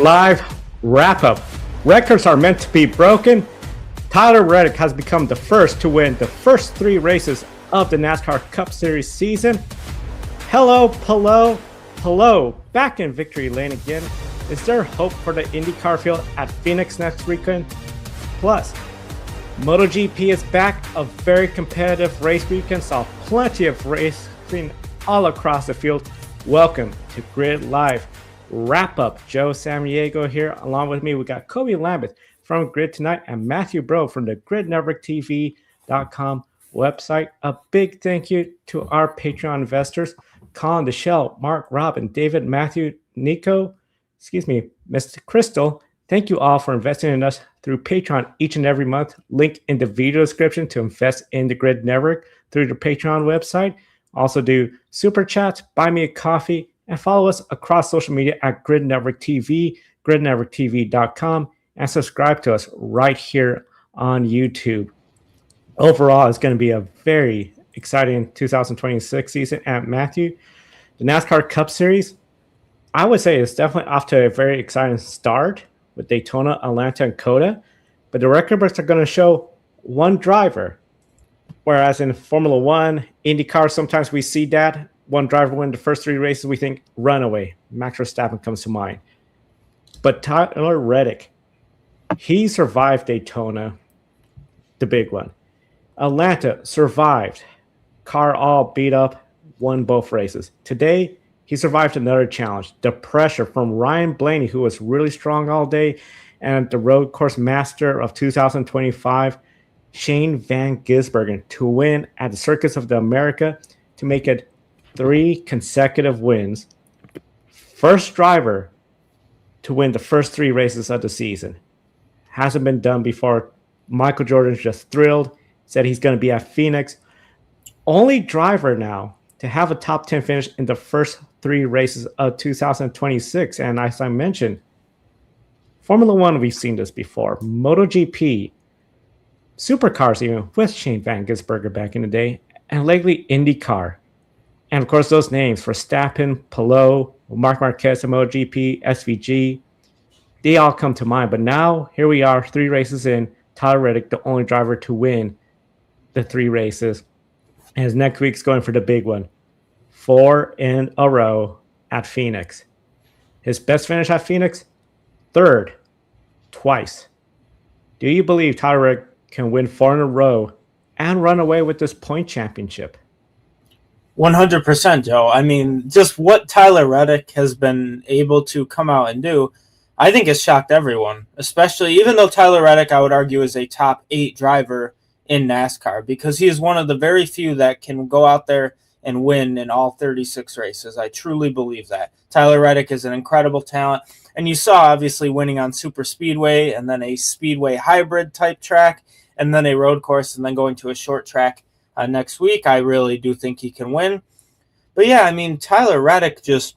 Live wrap-up. Records are meant to be broken. Tyler Reddick has become the first to win the first 3 races of the NASCAR Cup Series season. Hello, Palou, back in victory lane again. Is there hope for the INDYCAR field at Phoenix next weekend? Plus, MotoGP is back, a very competitive race weekend, saw plenty of racing all across the field. Welcome to Grid Live Wrap-Up. Joe Samaniego here. Along with me, we got Kobe Lambeth from Grid Tonight and Matthew Bro from the GridNetworkTV.com website. A big thank you to our Patreon investors, Colin, Deshelle, Mark, Robin, David, Matthew, Mr. Crystal. Thank you all for investing in us through Patreon each and every month. Link in the video description to invest in the Grid Network through the Patreon website. Also do super chats, buy me a coffee, and follow us across social media at Grid Network TV, GridNetworkTV.com, and subscribe to us right here on YouTube. Overall, it's going to be a very exciting 2026 season. And Matthew, the NASCAR Cup Series, I would say it's definitely off to a very exciting start with Daytona, Atlanta, and Coda. But the record books are going to show one driver. Whereas in Formula One, IndyCar, sometimes we see that. One driver win the first 3 races, we think runaway. Max Verstappen comes to mind. But Tyler Reddick, he survived Daytona, the big one. Atlanta survived. Car all beat up, won both races. Today, he survived another challenge. The pressure from Ryan Blaney, who was really strong all day, and the road course master of 2025, Shane Van Gisbergen, to win at the Circus of the America, to make it 3 consecutive wins. First driver to win the first 3 races of the season. Hasn't been done before. Michael Jordan's just thrilled, said he's going to be at Phoenix. Only driver now to have a top 10 finish in the first 3 races of 2026. And as I mentioned, Formula One, we've seen this before. MotoGP, supercars even, with Shane Van Gisbergen back in the day, and lately INDYCAR. And of course, those names, Verstappen, Palou, Marc Marquez and MotoGP, SVG, they all come to mind. But now, here we are, 3 races in, Tyler Reddick, the only driver to win the 3 races. And his next week's going for the big one. 4 in a row at Phoenix. His best finish at Phoenix, 3rd, twice. Do you believe Tyler Reddick can win 4 in a row and run away with this point championship? 100%, Joe. I mean, just what Tyler Reddick has been able to come out and do, I think has shocked everyone, especially even though Tyler Reddick, I would argue, is a top 8 driver in NASCAR, because he is one of the very few that can go out there and win in all 36 races. I truly believe that. Tyler Reddick is an incredible talent, and you saw obviously winning on super speedway and then a speedway hybrid type track and then a road course and then going to a short track next week. I really do think he can win. But yeah, I mean, Tyler Reddick, just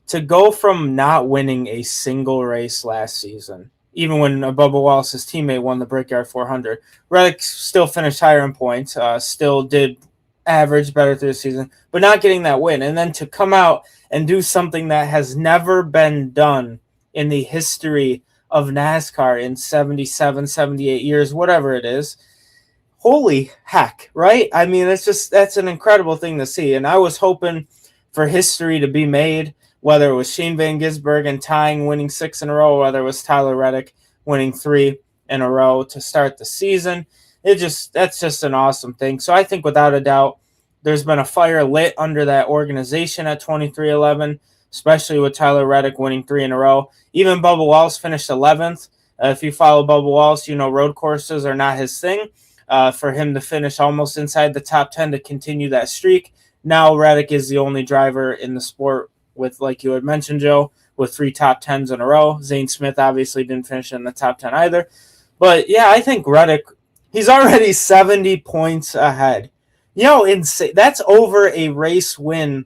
to go from not winning a single race last season, even when Bubba Wallace's teammate won the Brickyard 400, Reddick still finished higher in points, still did average better through the season, but not getting that win. And then to come out and do something that has never been done in the history of NASCAR in 77, 78 years, whatever it is. Holy heck, right? I mean, that's an incredible thing to see. And I was hoping for history to be made, whether it was Shane Van Gisbergen tying, winning 6 in a row, whether it was Tyler Reddick winning 3 in a row to start the season. That's just an awesome thing. So I think without a doubt, there's been a fire lit under that organization at 23-11, especially with Tyler Reddick winning 3 in a row. Even Bubba Wallace finished 11th. If you follow Bubba Wallace, you know road courses are not his thing. For him to finish almost inside the top 10 to continue that streak. Now Reddick is the only driver in the sport with, like you had mentioned, Joe, with 3 top 10s in a row. Zane Smith obviously didn't finish in the top 10 either. But yeah, I think Reddick, he's already 70 points ahead. You know, insane. That's over a race win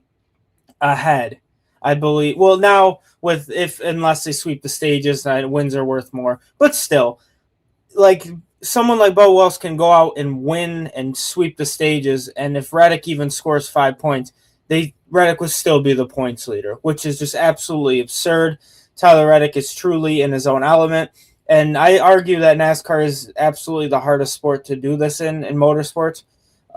ahead, I believe. Well, now unless they sweep the stages, wins are worth more. But still, like, someone like Bo Wells can go out and win and sweep the stages, and if Reddick even scores 5 points, Reddick would still be the points leader, which is just absolutely absurd Tyler Reddick is truly in his own element. And I argue that NASCAR is absolutely the hardest sport to do this in motorsports.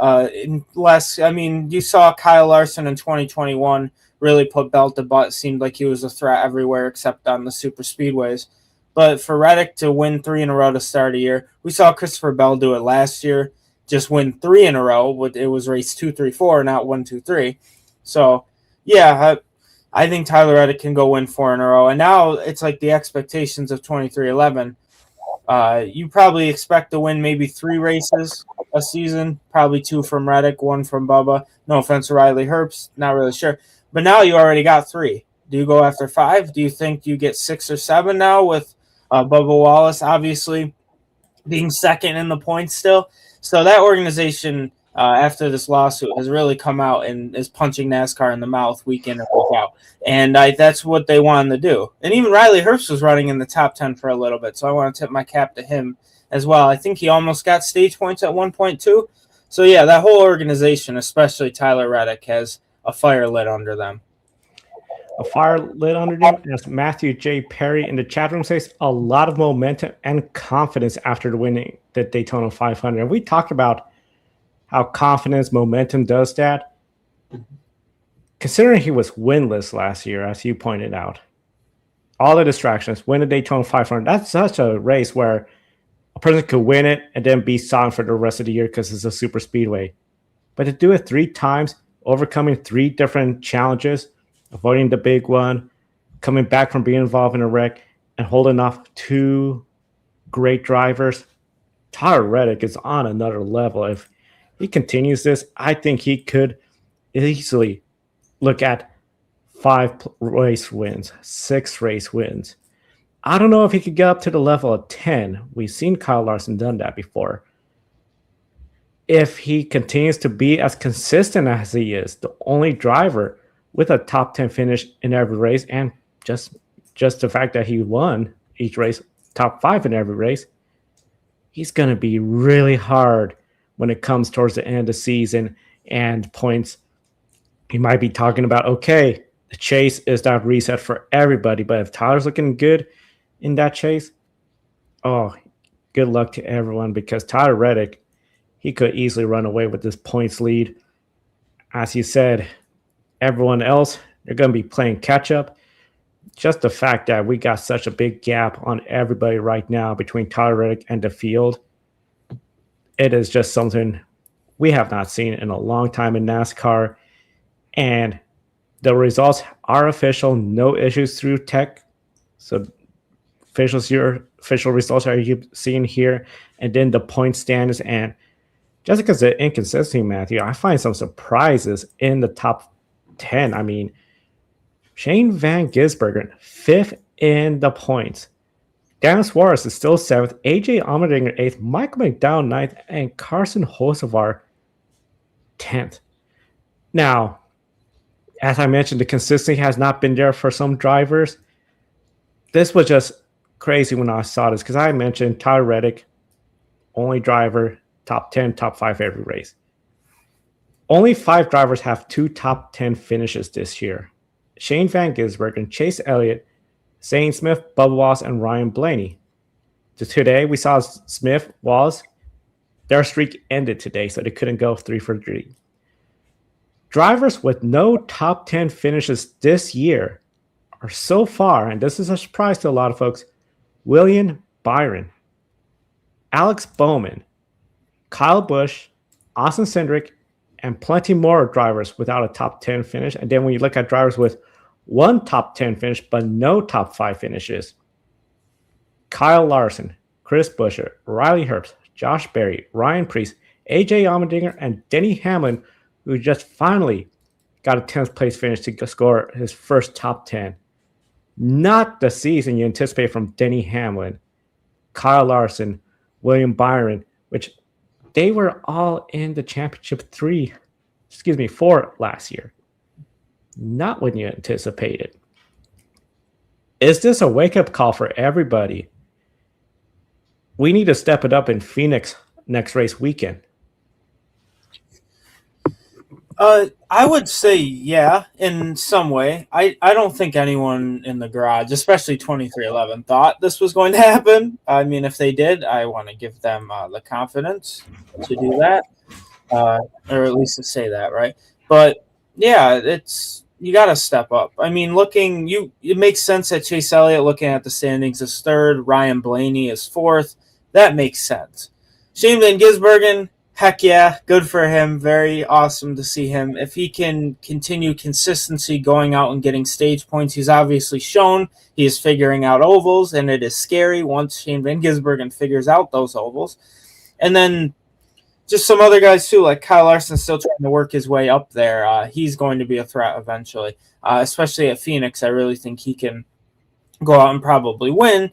You saw Kyle Larson in 2021 really put belt to butt. Seemed like he was a threat everywhere except on the super speedways. But for Reddick to win 3 in a row to start a year, we saw Christopher Bell do it last year, just win 3 in a row. It was race 2, 3, 4, not 1, 2, 3. So, yeah, I think Tyler Reddick can go win 4 in a row. And now it's like the expectations of 23-11. You probably expect to win maybe 3 races a season, probably 2 from Reddick, 1 from Bubba. No offense to Riley Herbst, not really sure. But now you already got 3. Do you go after 5? Do you think you get 6 or 7 now with Bubba Wallace obviously being second in the points still? So that organization, after this lawsuit, has really come out and is punching NASCAR in the mouth week in and week out. And that's what they wanted to do. And even Riley Herbst was running in the top 10 for a little bit, so I want to tip my cap to him as well. I think he almost got stage points at 1.2. So, yeah, that whole organization, especially Tyler Reddick, has a fire lit under them. A fire lit under them, as Matthew J. Perry in the chat room says, a lot of momentum and confidence after the winning the Daytona 500. And we talked about how confidence, momentum does that. Considering he was winless last year, as you pointed out, all the distractions, win the Daytona 500, that's such a race where a person could win it and then be silent for the rest of the year because it's a super speedway. But to do it 3 times, overcoming 3 different challenges, avoiding the big one, coming back from being involved in a wreck, and holding off 2 great drivers. Tyler Reddick is on another level. If he continues this, I think he could easily look at 5 race wins, 6 race wins. I don't know if he could get up to the level of 10. We've seen Kyle Larson done that before. If he continues to be as consistent as he is, the only driver with a top 10 finish in every race, and just the fact that he won each race, top 5 in every race, he's going to be really hard when it comes towards the end of the season and points. He might be talking about, okay, the chase is that reset for everybody, but if Tyler's looking good in that chase, oh, good luck to everyone, because Tyler Reddick, he could easily run away with this points lead. As you said, everyone else, they're going to be playing catch up. Just the fact that we got such a big gap on everybody right now between Tyler Reddick and the field, it is just something we have not seen in a long time in NASCAR. And the results are official, no issues through tech. So official results are you seeing here. And then the point standings. And just because of inconsistency, Matthew, I find some surprises in the top 10. I mean, Shane Van Gisbergen, 5th in the points. Dan Suarez is still 7th. AJ Allmendinger 8th. Michael McDowell 9th. And Carson Hocevar 10th. Now, as I mentioned, the consistency has not been there for some drivers. This was just crazy when I saw this, because I mentioned Tyler Reddick, only driver, top 10, top 5 every race. Only 5 drivers have 2 top 10 finishes this year. Shane Van Gisbergen, Chase Elliott, Zane Smith, Bubba Wallace, and Ryan Blaney. Today, we saw Smith, Wallace, their streak ended today, so they couldn't go 3 for 3. Drivers with no top 10 finishes this year are so far, and this is a surprise to a lot of folks, William Byron, Alex Bowman, Kyle Busch, Austin Cindric, and plenty more drivers without a top 10 finish. And then when you look at drivers with 1 top 10 finish but no top 5 finishes, Kyle Larson, Chris Buescher, Riley Herbst, Josh Berry, Ryan Preece, AJ Allmendinger, and Denny Hamlin, who just finally got a 10th place finish to score his first top 10. Not the season you anticipate from Denny Hamlin, Kyle Larson, William Byron, which they were all in the championship 4 last year. Not what you anticipated. Is this a wake-up call for everybody? We need to step it up in Phoenix next race weekend. I would say yeah, in some way. I don't think anyone in the garage, especially 2311, thought this was going to happen. I mean, if they did, I want to give them the confidence to do that, or at least to say that, right? But yeah, it's you got to step up. I mean, it makes sense that Chase Elliott, looking at the standings, is third. Ryan Blaney is fourth. That makes sense. Shane Van Gisbergen, heck yeah, good for him. Very awesome to see him. If he can continue consistency going out and getting stage points, he's obviously shown he is figuring out ovals, and it is scary once Shane Van Gisbergen figures out those ovals. And then just some other guys too, like Kyle Larson, still trying to work his way up there. He's going to be a threat eventually, especially at Phoenix. I really think he can go out and probably win.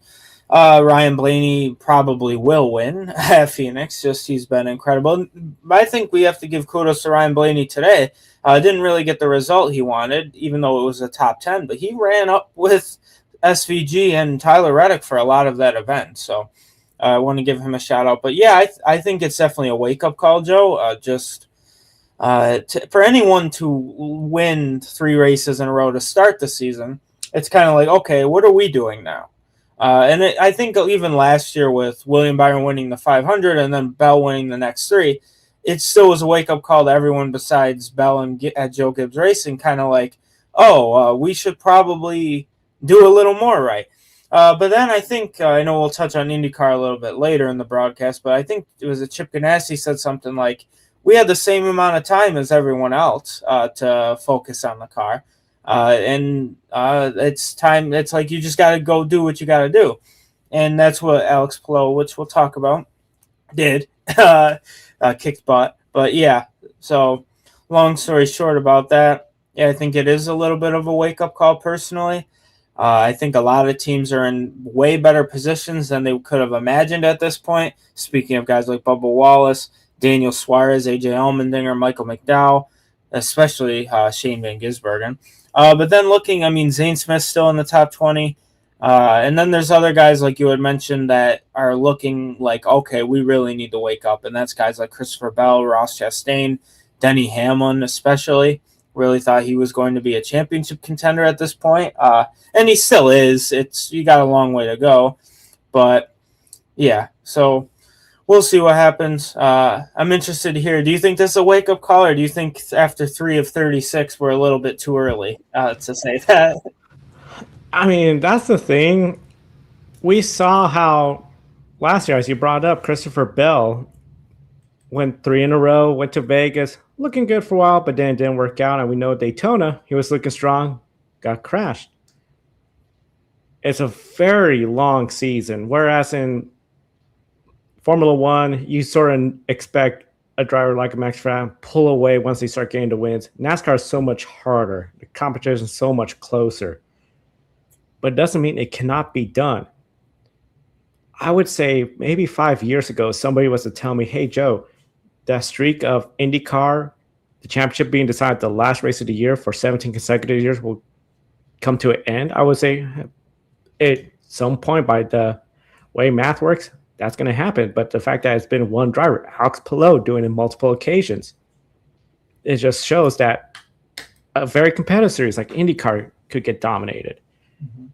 Ryan Blaney probably will win at Phoenix. Just he's been incredible. I think we have to give kudos to Ryan Blaney today. Didn't really get the result he wanted, even though it was a top 10, but he ran up with SVG and Tyler Reddick for a lot of that event. So I want to give him a shout out. But yeah, I think it's definitely a wake up call, Joe. For anyone to win 3 races in a row to start the season, it's kind of like, okay, what are we doing now? I think even last year with William Byron winning the 500 and then Bell winning the next 3, it still was a wake-up call to everyone besides Bell and at Joe Gibbs Racing, kind of like, we should probably do a little more right. But then I think, I know we'll touch on IndyCar a little bit later in the broadcast, but I think it was Chip Ganassi said something like, we had the same amount of time as everyone else to focus on the car. It's time. It's like you just got to go do what you got to do, and that's what Alex Palou, which we'll talk about, did. Kicked butt, but yeah. So, long story short about that, yeah, I think it is a little bit of a wake up call. Personally, I think a lot of teams are in way better positions than they could have imagined at this point. Speaking of guys like Bubba Wallace, Daniel Suarez, AJ Allmendinger, Michael McDowell, especially Shane Van Gisbergen. But then looking, I mean, Zane Smith's still in the top 20. And then there's other guys like you had mentioned that are looking like, okay, we really need to wake up. And that's guys like Christopher Bell, Ross Chastain, Denny Hamlin especially. Really thought he was going to be a championship contender at this point. And he still is. You got a long way to go. But, yeah, so we'll see what happens. I'm interested to hear. Do you think this is a wake-up call, or do you think after 3 of 36 we're a little bit too early to say that? I mean, that's the thing. We saw how last year, as you brought up, Christopher Bell went 3 in a row, went to Vegas, looking good for a while, but then it didn't work out. And we know Daytona, he was looking strong, got crashed. It's a very long season, whereas in Formula One, you sort of expect a driver like Max Verstappen pull away once they start getting the wins. NASCAR is so much harder. The competition is so much closer. But it doesn't mean it cannot be done. I would say maybe 5 years ago, somebody was to tell me, hey, Joe, that streak of IndyCar, the championship being decided the last race of the year for 17 consecutive years will come to an end. I would say at some point, by the way math works, that's going to happen. But the fact that it's been one driver, Alex Palou, doing it in multiple occasions, it just shows that a very competitive series like IndyCar could get dominated. Mm-hmm.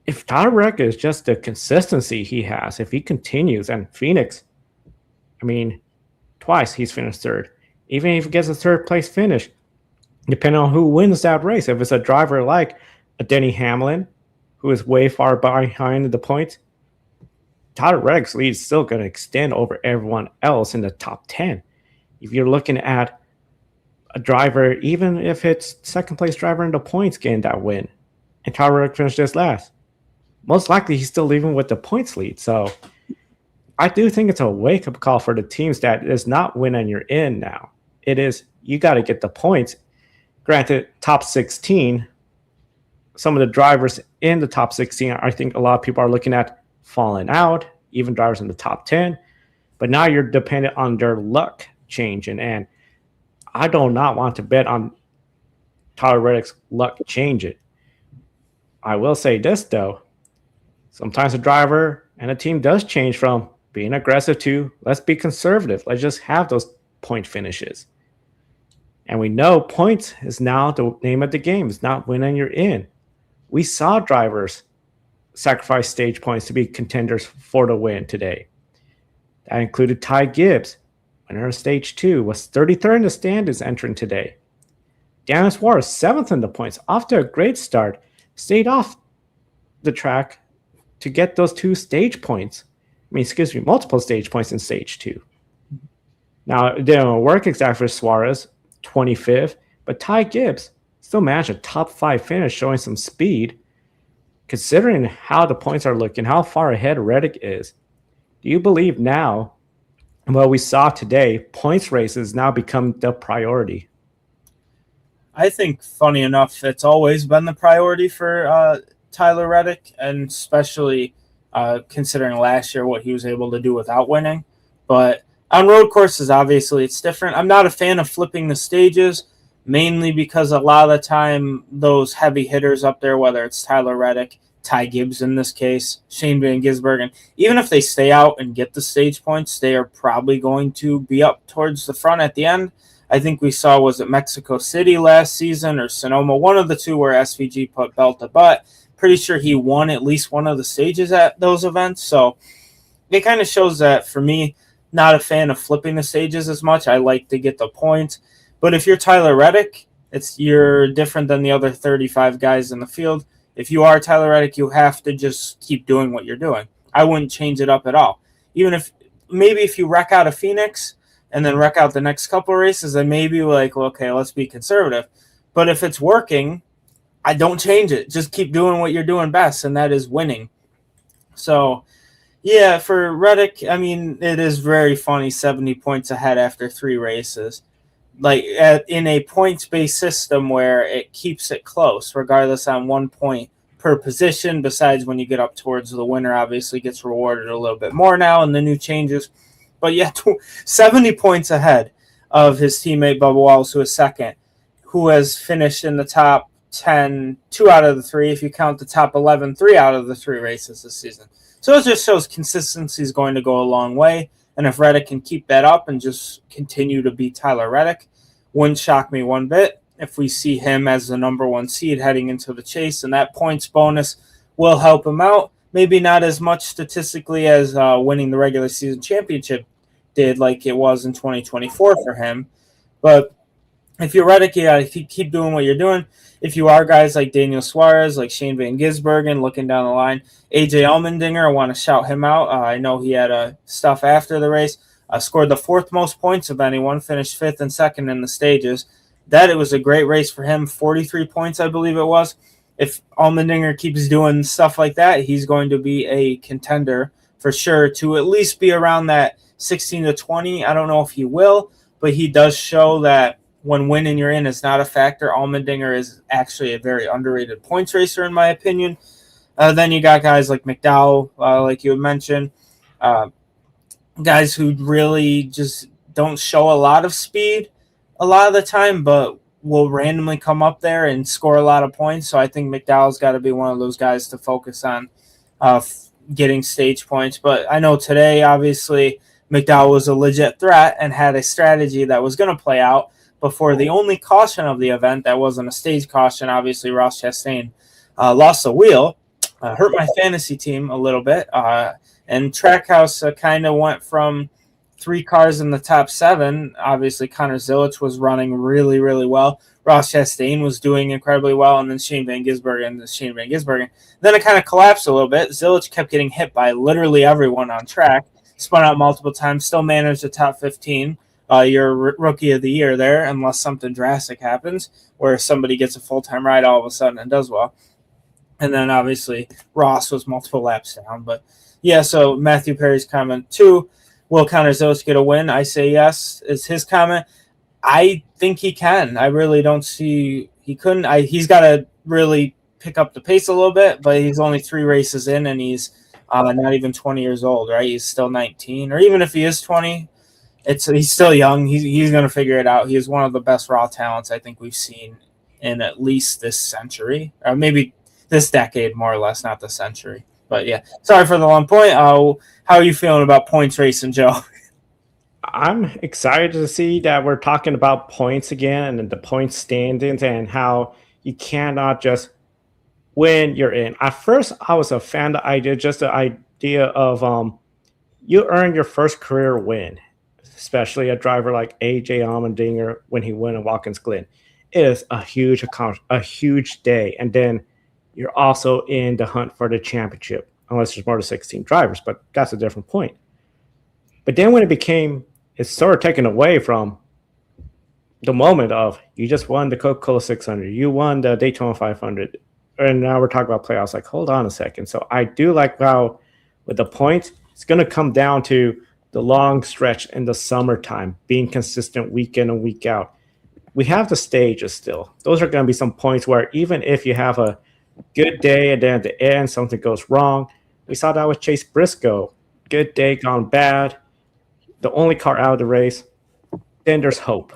If Tyler Reddick is just the consistency he has, if he continues, and Phoenix, I mean, twice he's finished third. Even if he gets a third place finish, depending on who wins that race, if it's a driver like a Denny Hamlin, who is way far behind the points, Tyler Reddick's lead is still going to extend over everyone else in the top 10. If you're looking at a driver, even if it's second place driver in the points getting that win, and Tyler Reddick finishes last, most likely he's still leaving with the points lead. So I do think it's a wake-up call for the teams that is not win and you're in now. It is, you got to get the points. Granted, top 16, some of the drivers in the top 16, I think a lot of people are looking at falling out, even drivers in the top 10. But now you're dependent on their luck changing. And I do not want to bet on Tyler Reddick's luck changing. I will say this, though. Sometimes a driver and a team does change from being aggressive to let's be conservative. Let's just have those point finishes. And we know points is now the name of the game. It's not win and you're in. We saw drivers sacrifice stage points to be contenders for the win today. That included Ty Gibbs, winner of stage 2, was 33rd in the standings entering today. Daniel Suarez, 7th in the points, off to a great start, stayed off the track to get those 2 stage points. Multiple stage points in stage 2. Now, it didn't work exactly for Suarez, 25th, but Ty Gibbs still managed a top 5 finish, showing some speed. Considering how the points are looking, how far ahead Reddick is, do you believe now, what we saw today, points races now become the priority? I think, funny enough, it's always been the priority for Tyler Reddick, and especially considering last year what he was able to do without winning. But on road courses, obviously, it's different. I'm not a fan of flipping the stages, mainly because a lot of the time those heavy hitters up there, whether it's Tyler Reddick, Ty Gibbs in this case, Shane Van Gisbergen, even if they stay out and get the stage points, they are probably going to be up towards the front at the end. I think we saw, was it Mexico City last season or Sonoma, one of the two where SVG put belt to butt. Pretty sure he won at least one of the stages at those events. So it kind of shows that, for me, not a fan of flipping the stages as much. I like to get the points. But if you're Tyler Reddick, you're different than the other 35 guys in the field. If you are Tyler Reddick, you have to just keep doing what you're doing. I wouldn't change it up at all. Even if you wreck out of Phoenix and then wreck out the next couple of races, then maybe well, okay, let's be conservative. But if it's working, I don't change it. Just keep doing what you're doing best, and that is winning. So, yeah, for Reddick, it is very funny, 70 points ahead after 3 races. In a points-based system where it keeps it close, regardless on 1 point per position, besides when you get up towards the winner, obviously gets rewarded a little bit more now in the new changes. But yeah, 70 points ahead of his teammate Bubba Wallace, who is second, who has finished in the top 10, 2 out of the 3, if you count the top 11, 3 out of the 3 races this season. So it just shows consistency is going to go a long way. And if Reddick can keep that up and just continue to be Tyler Reddick, wouldn't shock me one bit if we see him as the number 1 seed heading into the chase, and that points bonus will help him out. Maybe not as much statistically as winning the regular season championship did, like it was in 2024 for him. But if you're Reddick, you got to keep doing what you're doing. If you are guys like Daniel Suarez, like Shane Van Gisbergen, looking down the line, AJ Allmendinger, I want to shout him out. I know he had stuff after the race. Scored the 4th most points of anyone, finished 5th and 2nd in the stages. It was a great race for him, 43 points, I believe it was. If Allmendinger keeps doing stuff like that, he's going to be a contender for sure to at least be around that 16 to 20. I don't know if he will, but he does show that when winning you're in is not a factor. Allmendinger is actually a very underrated points racer, in my opinion. Then you got guys like McDowell, like you had mentioned, guys who really just don't show a lot of speed a lot of the time, but will randomly come up there and score a lot of points. So I think McDowell's got to be one of those guys to focus on getting stage points. But I know today, obviously, McDowell was a legit threat and had a strategy that was going to play out before the only caution of the event. That wasn't a stage caution. Obviously, Ross Chastain lost the wheel, hurt my fantasy team a little bit. And Trackhouse kind of went from 3 cars in the top 7. Obviously, Connor Zilic was running really, really well. Ross Chastain was doing incredibly well, and then Shane Van Gisbergen. Then it kind of collapsed a little bit. Zilic kept getting hit by literally everyone on track, spun out multiple times, still managed the top 15. Your rookie of the year there, unless something drastic happens where somebody gets a full-time ride all of a sudden and does well. And then, obviously, Ross was multiple laps down. But, yeah, so Matthew Perry's comment, too. Will Connor Zilic get a win? I say yes, is his comment. I think he can. I really don't see he couldn't. He's got to really pick up the pace a little bit, but he's only 3 races in, and he's not even 20 years old, right? He's still 19. Or even if he is 20, he's still young. He's going to figure it out. He is one of the best raw talents I think we've seen in at least this century, or maybe this decade, more or less, not the century. But yeah, sorry for the long point. How are you feeling about points racing, Joe? I'm excited to see that we're talking about points again and the point standings and how you cannot just win, you're in. At first, I was a fan of the idea, just the idea of you earn your first career win, especially a driver like AJ Allmendinger when he won in Watkins Glen. It is a huge a huge day, and then you're also in the hunt for the championship, unless there's more than 16 drivers, but that's a different point. But then when it's sort of taken away from the moment of you just won the Coca-Cola 600, you won the Daytona 500, and now we're talking about playoffs. Like, hold on a second. So I do like how with the points, it's going to come down to the long stretch in the summertime, being consistent week in and week out. We have the stages still. Those are going to be some points where even if you have a good day and then at the end something goes wrong, we saw that with Chase Briscoe. Good day gone bad. The only car out of the race. Then there's hope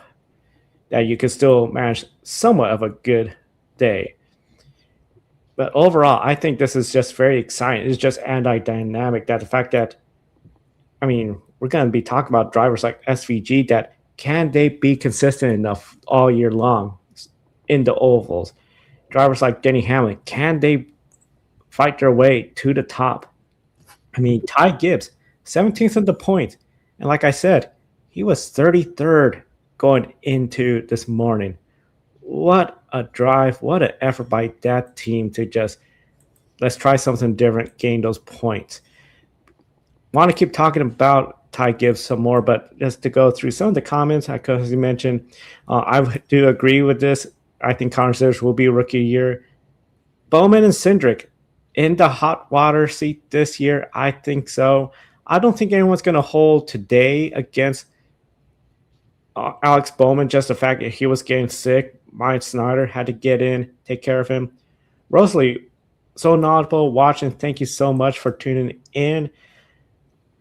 that you can still manage somewhat of a good day. But overall, I think this is just very exciting. It's just anti-dynamic. That the fact that, I mean, we're going to be talking about drivers like SVG that can they be consistent enough all year long in the ovals? Drivers like Denny Hamlin, can they fight their way to the top? I mean, Ty Gibbs, 17th in the points. And like I said, he was 33rd going into this morning. What a drive. What an effort by that team to just, let's try something different, gain those points. Want to keep talking about Ty Gibbs some more, but just to go through some of the comments, as you mentioned, I do agree with this. I think Connor Sitters will be rookie year. Bowman and Cindric in the hot water seat this year. I think so. I don't think anyone's going to hold today against Alex Bowman, just the fact that he was getting sick. Mike Snyder had to get in, take care of him. Rosalie, so knowledgeable, watching. Thank you so much for tuning in.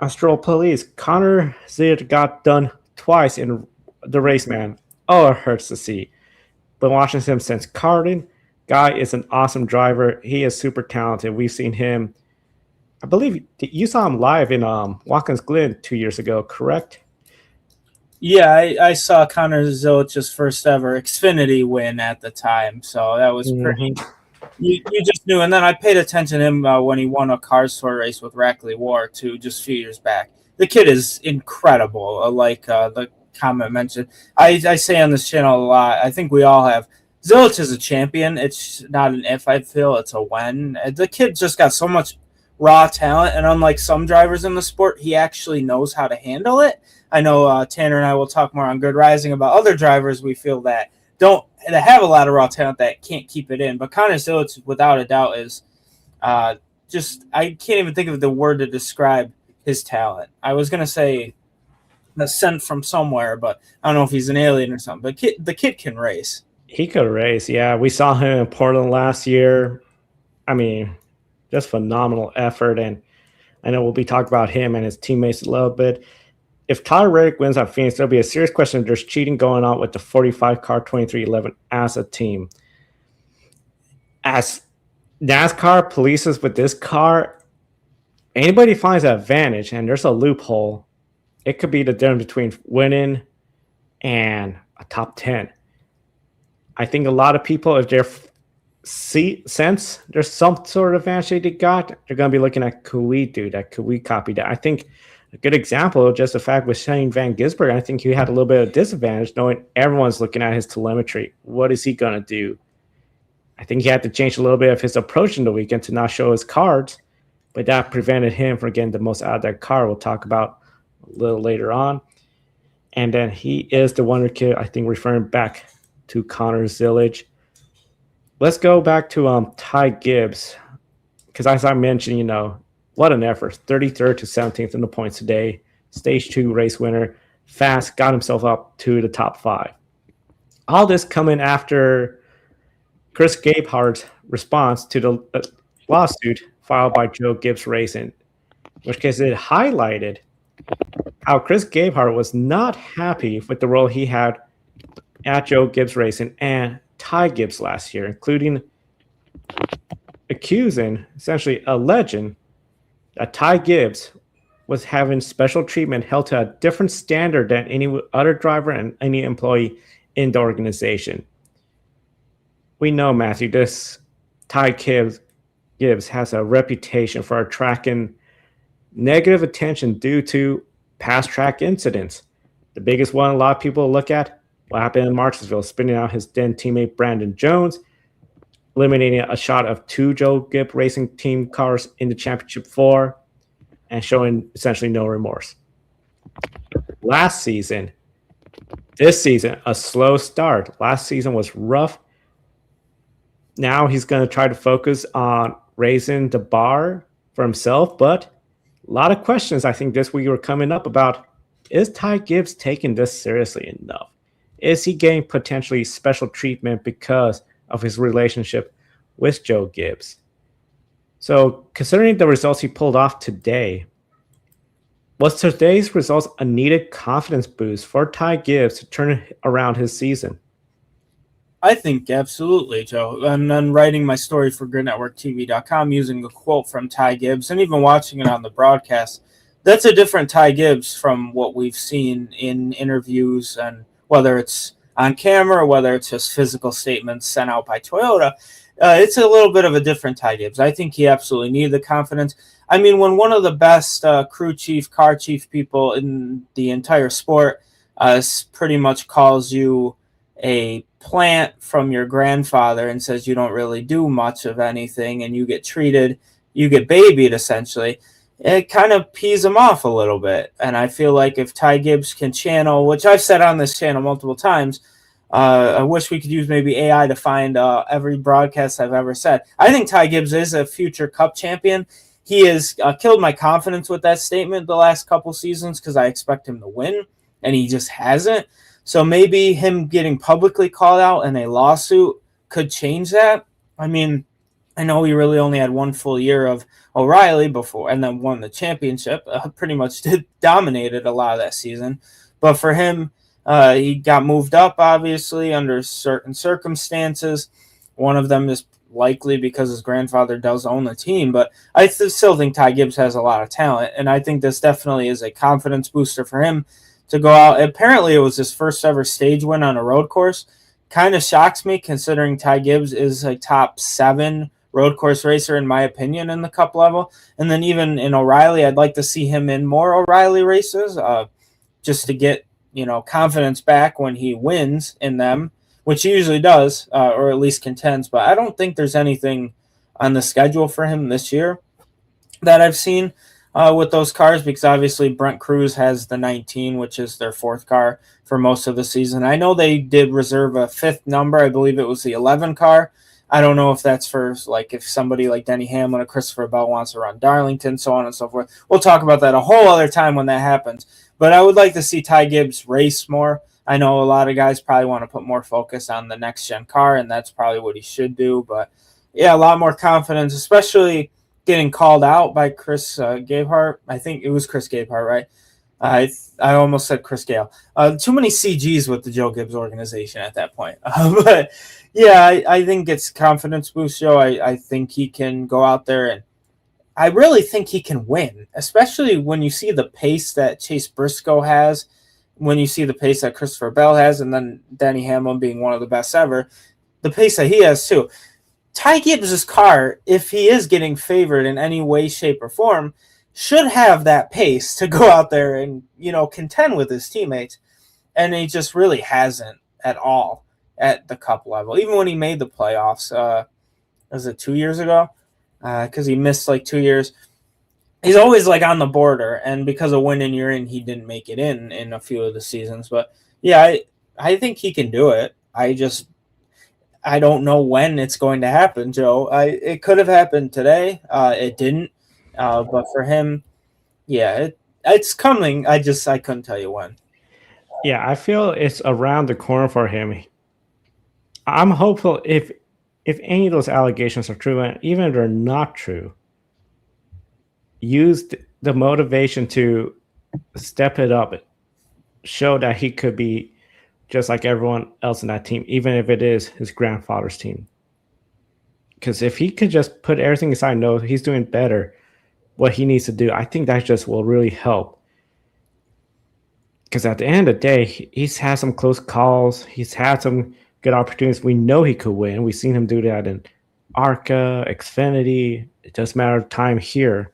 Astral Police, Connor Zid got done twice in the race, man. Oh, it hurts to see. Been watching him since karting. Guy is an awesome driver. He is super talented. We've seen him. I believe you saw him live in Watkins Glen 2 years ago, correct? Yeah, I saw Connor Zilich's first ever Xfinity win at the time, so that was pretty. You just knew, and then I paid attention to him when he won a Cars Tour race with Rackley War too, just a few years back. The kid is incredible. Like the comment mentioned, I say on this channel a lot. I think we all have. Zilich is a champion. It's not an if, I feel it's a when. The kid just got so much raw talent, and unlike some drivers in the sport, he actually knows how to handle it. I know Tanner and I will talk more on Good Rising about other drivers we feel that have a lot of raw talent that can't keep it in. But Connor Zilich, without a doubt, is just, I can't even think of the word to describe his talent. I was going to say sent from somewhere, but I don't know if he's an alien or something. But the kid can race. He could race, yeah. We saw him in Portland last year. I mean, just phenomenal effort. And I know we'll be talking about him and his teammates a little bit. If Tyler Reddick wins at Phoenix, there'll be a serious question if there's cheating going on with the 45 car 2311 as a team. As NASCAR polices with this car, anybody finds an advantage and there's a loophole, it could be the difference between winning and a top 10. I think a lot of people, if they're sense there's some sort of advantage they got, they're going to be looking at could we do that? Could we copy that? I think a good example, just the fact with Shane Van Gisbergen, I think he had a little bit of disadvantage knowing everyone's looking at his telemetry. What is he going to do? I think he had to change a little bit of his approach in the weekend to not show his cards, but that prevented him from getting the most out of that car. We'll talk about a little later on. And then he is the wonder kid, I think, referring back to Connor Zilich. Let's go back to Ty Gibbs, because as I mentioned, what an effort. 33rd to 17th in the points today. Stage 2 race winner. Fast, got himself up to the top 5. All this coming after Chris Gabehardt's response to the lawsuit filed by Joe Gibbs Racing, in which case it highlighted how Chris Gabehardt was not happy with the role he had at Joe Gibbs Racing and Ty Gibbs last year, including essentially alleging that Ty Gibbs was having special treatment held to a different standard than any other driver and any employee in the organization. We know, Matthew, this Ty Gibbs has a reputation for attracting negative attention due to past track incidents. The biggest one a lot of people look at, what happened in Martinsville, spinning out his then teammate Brandon Jones, eliminating a shot of 2 Joe Gibbs Racing Team cars in the championship 4, and showing essentially no remorse. This season, a slow start. Last season was rough. Now he's going to try to focus on raising the bar for himself, but a lot of questions I think this week were coming up about, is Ty Gibbs taking this seriously enough? Is he getting potentially special treatment because of his relationship with Joe Gibbs? So considering the results he pulled off today, was today's results a needed confidence boost for Ty Gibbs to turn around his season? I think absolutely, Joe. And then writing my story for GridNetworkTV.com using a quote from Ty Gibbs and even watching it on the broadcast, that's a different Ty Gibbs from what we've seen in interviews, and whether it's on camera or whether it's just physical statements sent out by Toyota. It's a little bit of a different Ty Gibbs. I think he absolutely needed the confidence. I mean, when one of the best crew chief, car chief people in the entire sport pretty much calls you a plant from your grandfather and says you don't really do much of anything and you get babied essentially, it kind of pees him off a little bit. And I feel like if Ty Gibbs can channel, which I've said on this channel multiple times, I wish we could use maybe AI to find every broadcast I've ever said. I think Ty Gibbs is a future Cup champion. He has killed my confidence with that statement the last couple seasons because I expect him to win, and he just hasn't. So maybe him getting publicly called out in a lawsuit could change that. I mean, I know he really only had 1 full year of O'Reilly before and then won the championship. Pretty much dominated a lot of that season. But for him, he got moved up, obviously, under certain circumstances. One of them is likely because his grandfather does own the team. But I still think Ty Gibbs has a lot of talent, and I think this definitely is a confidence booster for him to go out. Apparently, it was his first ever stage win on a road course. Kind of shocks me considering Ty Gibbs is a top 7 road course racer, in my opinion, in the Cup level. And then even in O'Reilly, I'd like to see him in more O'Reilly races just to get confidence back when he wins in them, which he usually does, or at least contends. But I don't think there's anything on the schedule for him this year that I've seen with those cars, because obviously Brent Cruz has the 19, which is their 4th car for most of the season. I know they did reserve a 5th number. I believe it was the 11 car. I don't know if that's for, like, if somebody like Denny Hamlin or Christopher Bell wants to run Darlington, so on and so forth. We'll talk about that a whole other time when that happens. But I would like to see Ty Gibbs race more. I know a lot of guys probably want to put more focus on the next-gen car, and that's probably what he should do. But, yeah, a lot more confidence, especially getting called out by Chris Gabehart. I think it was Chris Gabehart, right? I almost said Chris Gale. Too many CGs with the Joe Gibbs organization at that point. But, yeah, I think it's confidence boost, Joe. I think he can go out there, and I really think he can win, especially when you see the pace that Chase Briscoe has, when you see the pace that Christopher Bell has, and then Denny Hamlin being one of the best ever, the pace that he has too. Ty Gibbs' car, if he is getting favored in any way, shape, or form, should have that pace to go out there and, contend with his teammates. And he just really hasn't at all at the Cup level. Even when he made the playoffs, was it 2 years ago? Because he missed like 2 years. He's always like on the border, and because of winning you're in, he didn't make it in a few of the seasons. But yeah, I think he can do it. I don't know when it's going to happen, Joe. It could have happened today. It didn't. But for him, yeah, it's coming. I couldn't tell you when. Yeah, I feel it's around the corner for him. I'm hopeful if any of those allegations are true, and even if they're not true, use the motivation to step it up, show that he could be just like everyone else in that team, even if it is his grandfather's team. Because if he could just put everything aside, know he's doing better, what he needs to do. I think that just will really help. Because at the end of the day, he's had some close calls. He's had some good opportunities. We know he could win. We've seen him do that in ARCA, Xfinity. It doesn't matter of time here.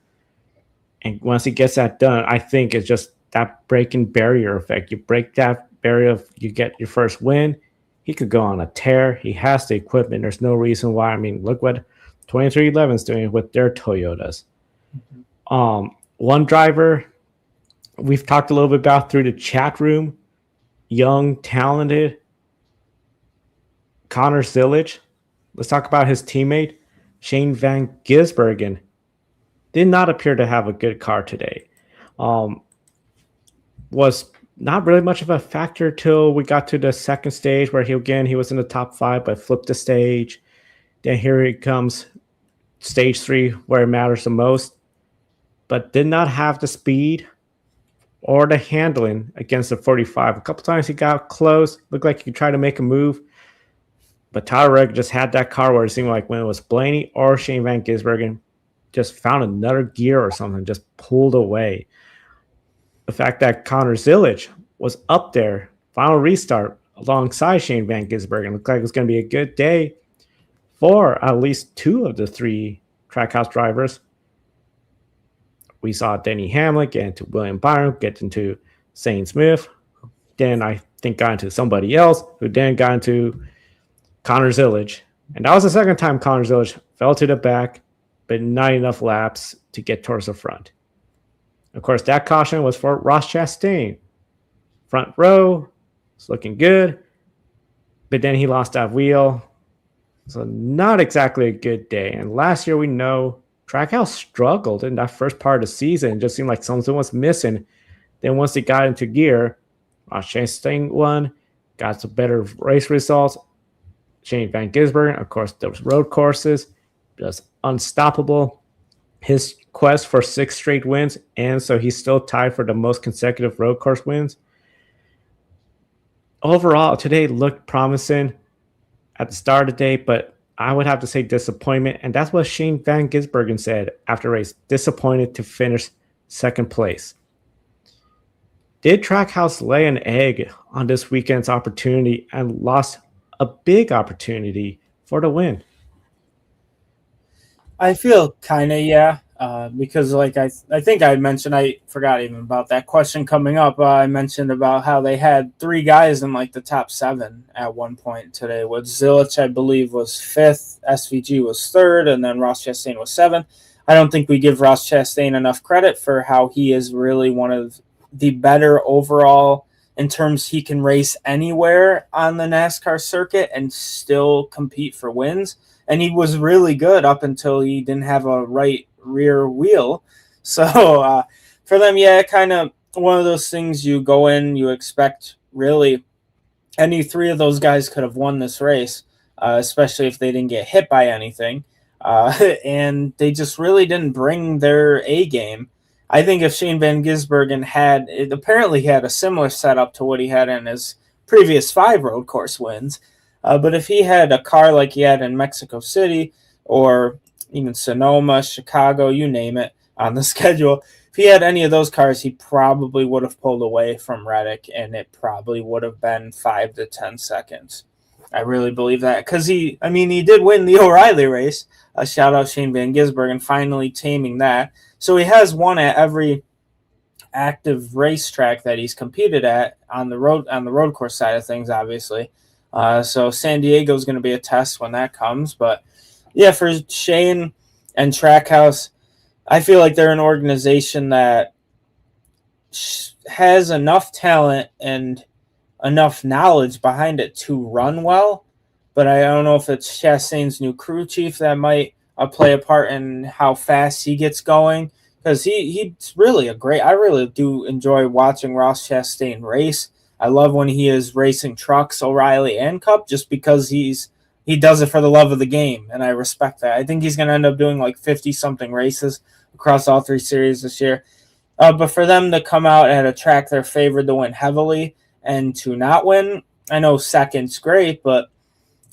And once he gets that done, I think it's just that breaking barrier effect. You break that barrier, you get your first win. He could go on a tear. He has the equipment. There's no reason why. I mean, look what 23XI is doing with their Toyotas. One driver we've talked a little bit about through the chat room, young, talented, Connor Zillage. Let's talk about his teammate, Shane Van Gisbergen. Did not appear to have a good car today. Was not really much of a factor till we got to the second stage where he was in the top 5, but flipped the stage. Then here he comes, stage 3, where it matters the most, but did not have the speed or the handling against the 45. A couple times he got close, looked like he could try to make a move, but Tyler Reddick just had that car where it seemed like when it was Blaney or Shane Van Gisbergen, just found another gear or something, just pulled away. The fact that Connor Zillage was up there, final restart, alongside Shane Van Gisbergen, looked like it was going to be a good day for at least 2 of the 3 Trackhouse drivers. We saw Denny Hamlin get into William Byron, get into Zane Smith. Then I think got into somebody else, who then got into Connor Zillage. And that was the second time Connor Zillage fell to the back, but not enough laps to get towards the front. Of course, that caution was for Ross Chastain. Front row, it's looking good, but then he lost that wheel. So not exactly a good day. And last year we know Trackhouse struggled in that first part of the season. It just seemed like something was missing. Then once they got into gear, Ross Chastain won, got some better race results. Shane Van Gisbergen, of course, those road courses, just unstoppable. His quest for 6 straight wins, and so he's still tied for the most consecutive road course wins. Overall, today looked promising at the start of the day, but I would have to say disappointment, and that's what Shane Van Gisbergen said after race. Disappointed to finish second place. Did Trackhouse lay an egg on this weekend's opportunity and lost a big opportunity for the win? I feel kind of, yeah, because like I think I mentioned, I forgot even about that question coming up. I mentioned about how they had 3 guys in like the top 7 at one point today. With Zillage, I believe, was 5th, SVG was 3rd, and then Ross Chastain was 7th. I don't think we give Ross Chastain enough credit for how he is really one of the better overall in terms he can race anywhere on the NASCAR circuit and still compete for wins. And he was really good up until he didn't have a right rear wheel. So for them, yeah, kind of one of those things you go in, you expect really any 3 of those guys could have won this race, especially if they didn't get hit by anything. And they just really didn't bring their A game. I think if Shane Van Gisbergen had a similar setup to what he had in his previous 5 road course wins. But if he had a car like he had in Mexico City or even Sonoma, Chicago, you name it, on the schedule, if he had any of those cars, he probably would have pulled away from Reddick, and it probably would have been 5 to 10 seconds. I really believe that because he did win the O'Reilly race. Shout out Shane Van Gisbergen finally taming that. So he has won at every active racetrack that he's competed at on the road course side of things, obviously. So San Diego is going to be a test when that comes. But, yeah, for Shane and Trackhouse, I feel like they're an organization that has enough talent and enough knowledge behind it to run well. But I don't know if it's Chastain's new crew chief that might play a part in how fast he gets going. Because he's really I really do enjoy watching Ross Chastain race. I love when he is racing trucks, O'Reilly and Cup, just because he does it for the love of the game, and I respect that. I think he's going to end up doing like 50-something races across all 3 series this year. But for them to come out at a track they're favored to win heavily and to not win, I know second's great, but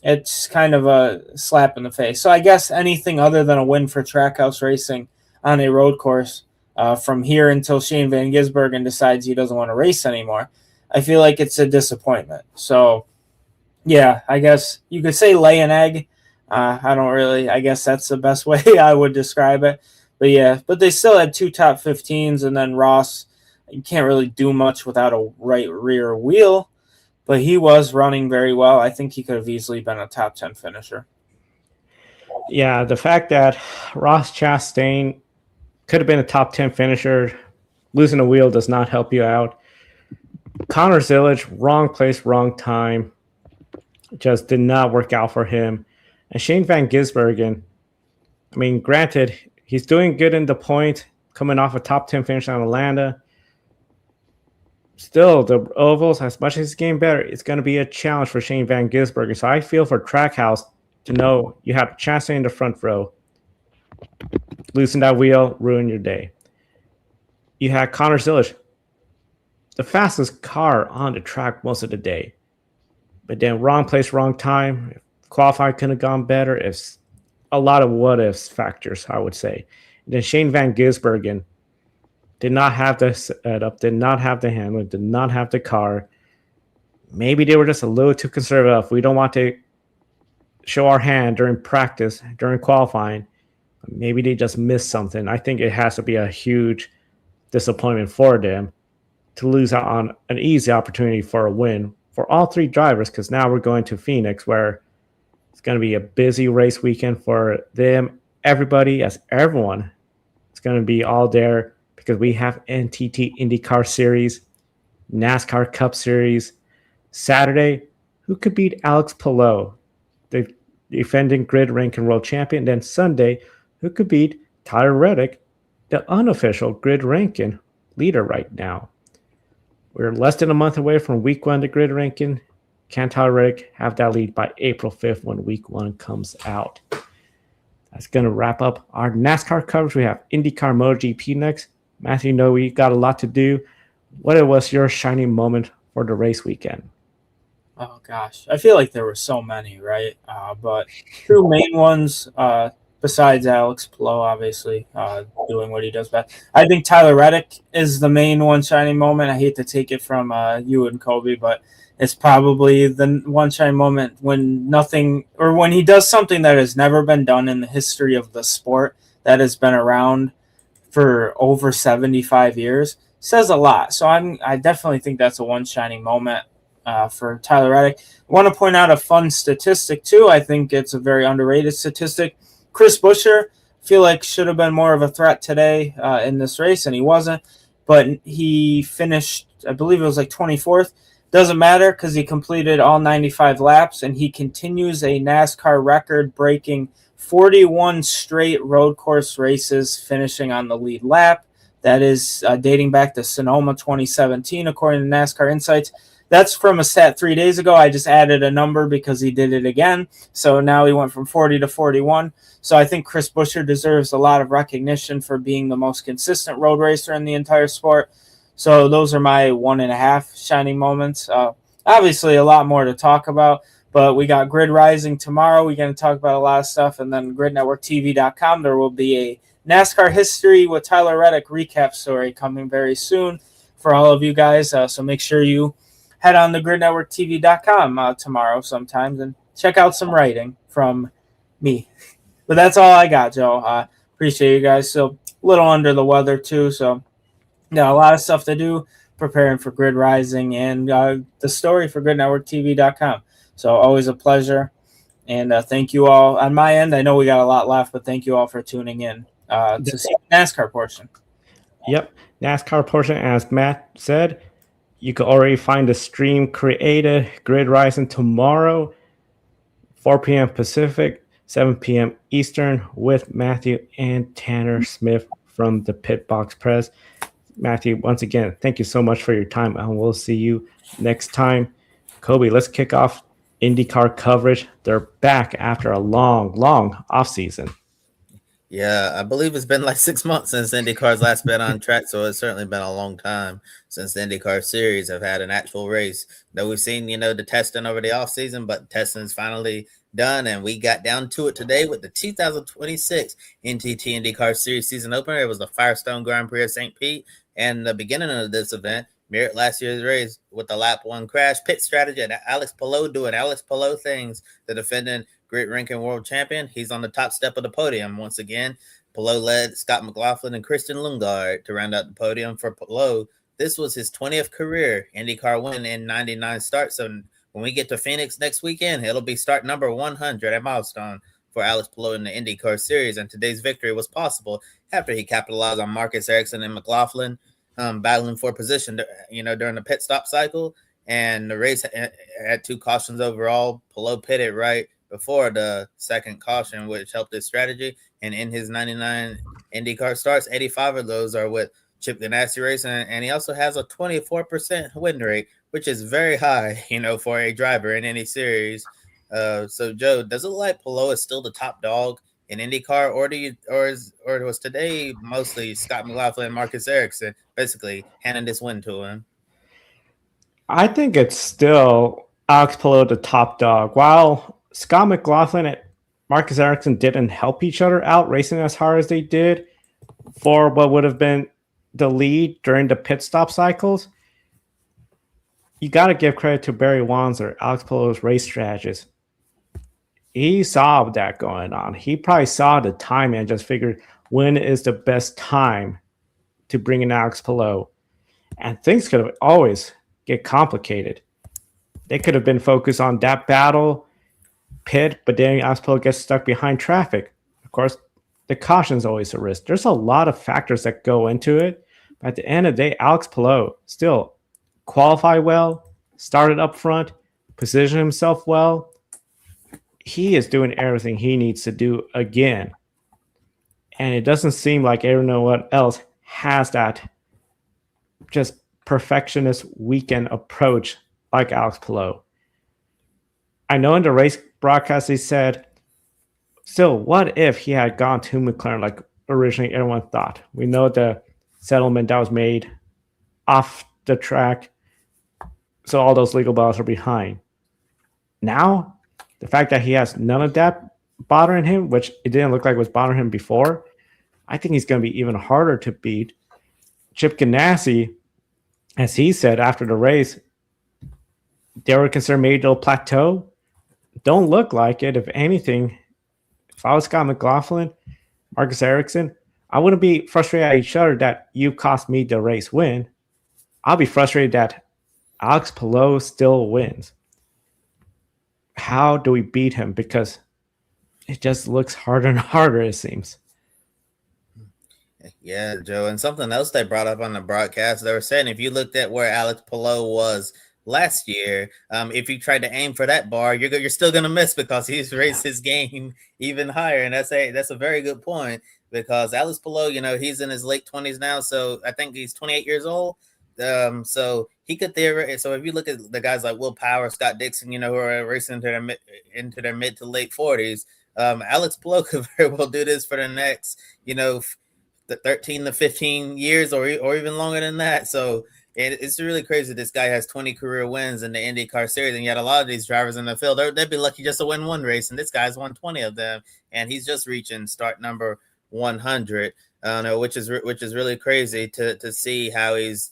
it's kind of a slap in the face. So I guess anything other than a win for Trackhouse Racing on a road course from here until Shane Van Gisbergen decides he doesn't want to race anymore, I feel like it's a disappointment. So, yeah, I guess you could say lay an egg. I guess that's the best way I would describe it. But yeah, but they still had 2 top 15s, and then Ross, you can't really do much without a right rear wheel, but he was running very well. I think he could have easily been a top 10 finisher. Yeah, the fact that Ross Chastain could have been a top 10 finisher, losing a wheel does not help you out. Connor Zillage, wrong place, wrong time. Just did not work out for him. And Shane Van Gisbergen, I mean, granted, he's doing good in the point, coming off a top 10 finish on Atlanta. Still, the ovals, as much as he's getting better, it's going to be a challenge for Shane Van Gisbergen. So I feel for Trackhouse to know you have Chastain in the front row. Losing that wheel, ruin your day. You had Connor Zillage, the fastest car on the track most of the day. But then wrong place, wrong time. Qualifying couldn't have gone better. It's a lot of what-ifs factors, I would say. And then Shane Van Gisbergen did not have the setup, did not have the handling, did not have the car. Maybe they were just a little too conservative. We don't want to show our hand during practice, during qualifying. Maybe they just missed something. I think it has to be a huge disappointment for them to lose out on an easy opportunity for a win for all 3 drivers, because now we're going to Phoenix, where it's going to be a busy race weekend for them. Everybody, as everyone, it's going to be all there, because we have NTT INDYCAR Series, NASCAR Cup Series. Saturday, who could beat Alex Palou, the defending grid ranking world champion? Then Sunday, who could beat Tyler Reddick, the unofficial grid ranking leader right now? We're less than a month away from week 1 to grid ranking. Can Tyler Reddick have that lead by April 5th when week 1 comes out? That's going to wrap up our NASCAR coverage. We have IndyCar MotoGP next. Matthew, you know we got a lot to do. What was your shining moment for the race weekend? Oh, gosh. I feel like there were so many, right? But 2 main ones, besides Alex Palou, obviously, doing what he does best. I think Tyler Reddick is the main one shining moment. I hate to take it from you and Kobe, but it's probably the one shining moment when when he does something that has never been done in the history of the sport that has been around for over 75 years. Says a lot. So I definitely think that's a one shining moment for Tyler Reddick. I want to point out a fun statistic, too. I think it's a very underrated statistic. Chris Buescher, I feel like should have been more of a threat today in this race, and he wasn't. But he finished, I believe it was like 24th. Doesn't matter because he completed all 95 laps, and he continues a NASCAR record-breaking 41 straight road course races, finishing on the lead lap. That is dating back to Sonoma 2017, according to NASCAR Insights. That's from a stat 3 days ago. I just added a number because he did it again. So now he went from 40 to 41. So I think Chris Buescher deserves a lot of recognition for being the most consistent road racer in the entire sport. So those are my 1.5 shining moments. Obviously, a lot more to talk about, but we got Grid Rising tomorrow. We're going to talk about a lot of stuff. And then gridnetworktv.com, there will be a NASCAR history with Tyler Reddick recap story coming very soon for all of you guys. So make sure you head on to gridnetworktv.com tomorrow sometimes and check out some writing from me. But that's all I got, Joe. Appreciate you guys. So a little under the weather too. So yeah, a lot of stuff to do preparing for Grid Rising and the story for gridnetworktv.com. So always a pleasure. And thank you all on my end. I know we got a lot left, but thank you all for tuning in to see the NASCAR portion. Yep. NASCAR portion, as Matt said, you can already find the stream created, Grid Rising tomorrow, 4 p.m. Pacific, 7 p.m. Eastern, with Matthew and Tanner Smith from the Pit Box Press. Matthew, once again, thank you so much for your time, and we'll see you next time. Kobe, let's kick off IndyCar coverage. They're back after a long, long offseason. Yeah, I believe it's been like 6 months since IndyCar's last been on track, so it's certainly been a long time since the IndyCar Series have had an actual race. Though we've seen, the testing over the offseason, but testing's finally done, and we got down to it today with the 2026 NTT IndyCar Series season opener. It was the Firestone Grand Prix of St. Pete, and the beginning of this event mirrored last year's race with the lap one crash, pit strategy, and Alex Palou doing Alex Palou things, the defending grid ranking world champion. He's on the top step of the podium once again. Palou led Scott McLaughlin and Christian Lundgaard to round out the podium. For Palou, this was his 20th career IndyCar win in 99 starts. So when we get to Phoenix next weekend, it'll be start number 100, a milestone for Alex Palou in the IndyCar Series. And today's victory was possible after he capitalized on Marcus Ericsson and McLaughlin battling for position, during the pit stop cycle. And the race had 2 cautions overall. Palou pitted right before the second caution, which helped his strategy. And in his 99 IndyCar starts, 85 of those are with Chip Ganassi Racing, and he also has a 24% win rate, which is very high, for a driver in any series. So Joe, does it look like Palou is still the top dog in IndyCar, or was today mostly Scott McLaughlin and Marcus Ericsson basically handing this win to him? I think it's still Alex Palou the top dog. While Scott McLaughlin and Marcus Ericsson didn't help each other out racing as hard as they did for what would have been the lead during the pit stop cycles, you got to give credit to Barry Wanzer, Alex Palou's race strategist. He saw that going on. He probably saw the time and just figured when is the best time to bring in Alex Palou. And things could have always get complicated. They could have been focused on that battle pit, but then Alex Palou gets stuck behind traffic. Of course, the caution is always a risk. There's a lot of factors that go into it. But at the end of the day, Alex Palou still qualified well, started up front, positioned himself well. He is doing everything he needs to do again. And it doesn't seem like everyone else has that just perfectionist weekend approach like Alex Palou. I know in the race broadcast they said, still, what if he had gone to McLaren like originally everyone thought? We know the settlement that was made off the track, so all those legal battles are behind. Now, the fact that he has none of that bothering him, which it didn't look like was bothering him before, I think he's going to be even harder to beat. Chip Ganassi, as he said after the race, they were concerned maybe they'll plateau. Don't look like it. If anything, if I was Scott McLaughlin, Marcus Ericsson, I wouldn't be frustrated at each other that you cost me the race win. I'll be frustrated that Alex Palou still wins. How do we beat him? Because it just looks harder and harder, it seems. Yeah, Joe. And something else they brought up on the broadcast, they were saying if you looked at where Alex Palou was last year, if you tried to aim for that bar, you're still going to miss because he's raised his game even higher. And that's a very good point because Alex Palou, he's in his late 20s now. So I think he's 28 years old. So he could theoretically. So if you look at the guys like Will Power, Scott Dixon, who are racing into their mid to late 40s, Alex Palou could very well do this for the next, the 13 to 15 years or even longer than that. So it's really crazy. This guy has 20 career wins in the IndyCar Series, and yet a lot of these drivers in the field, they'd be lucky just to win one race, and this guy's won 20 of them, and he's just reaching start number 100, which is really crazy to see how he's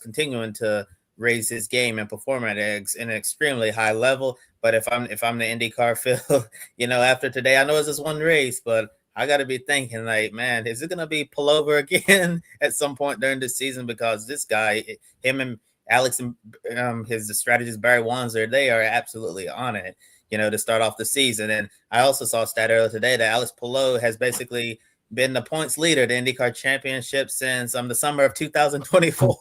continuing to raise his game and perform at an extremely high level. But if I'm the IndyCar field, after today, I know it's just one race, but I got to be thinking like, man, is it going to be Palou-ver again at some point during this season? Because this guy, him and Alex and his strategist Barry Wanzer, they are absolutely on it, to start off the season. And I also saw a stat earlier today that Alex Palou has basically been the points leader of the IndyCar Championship since the summer of 2024.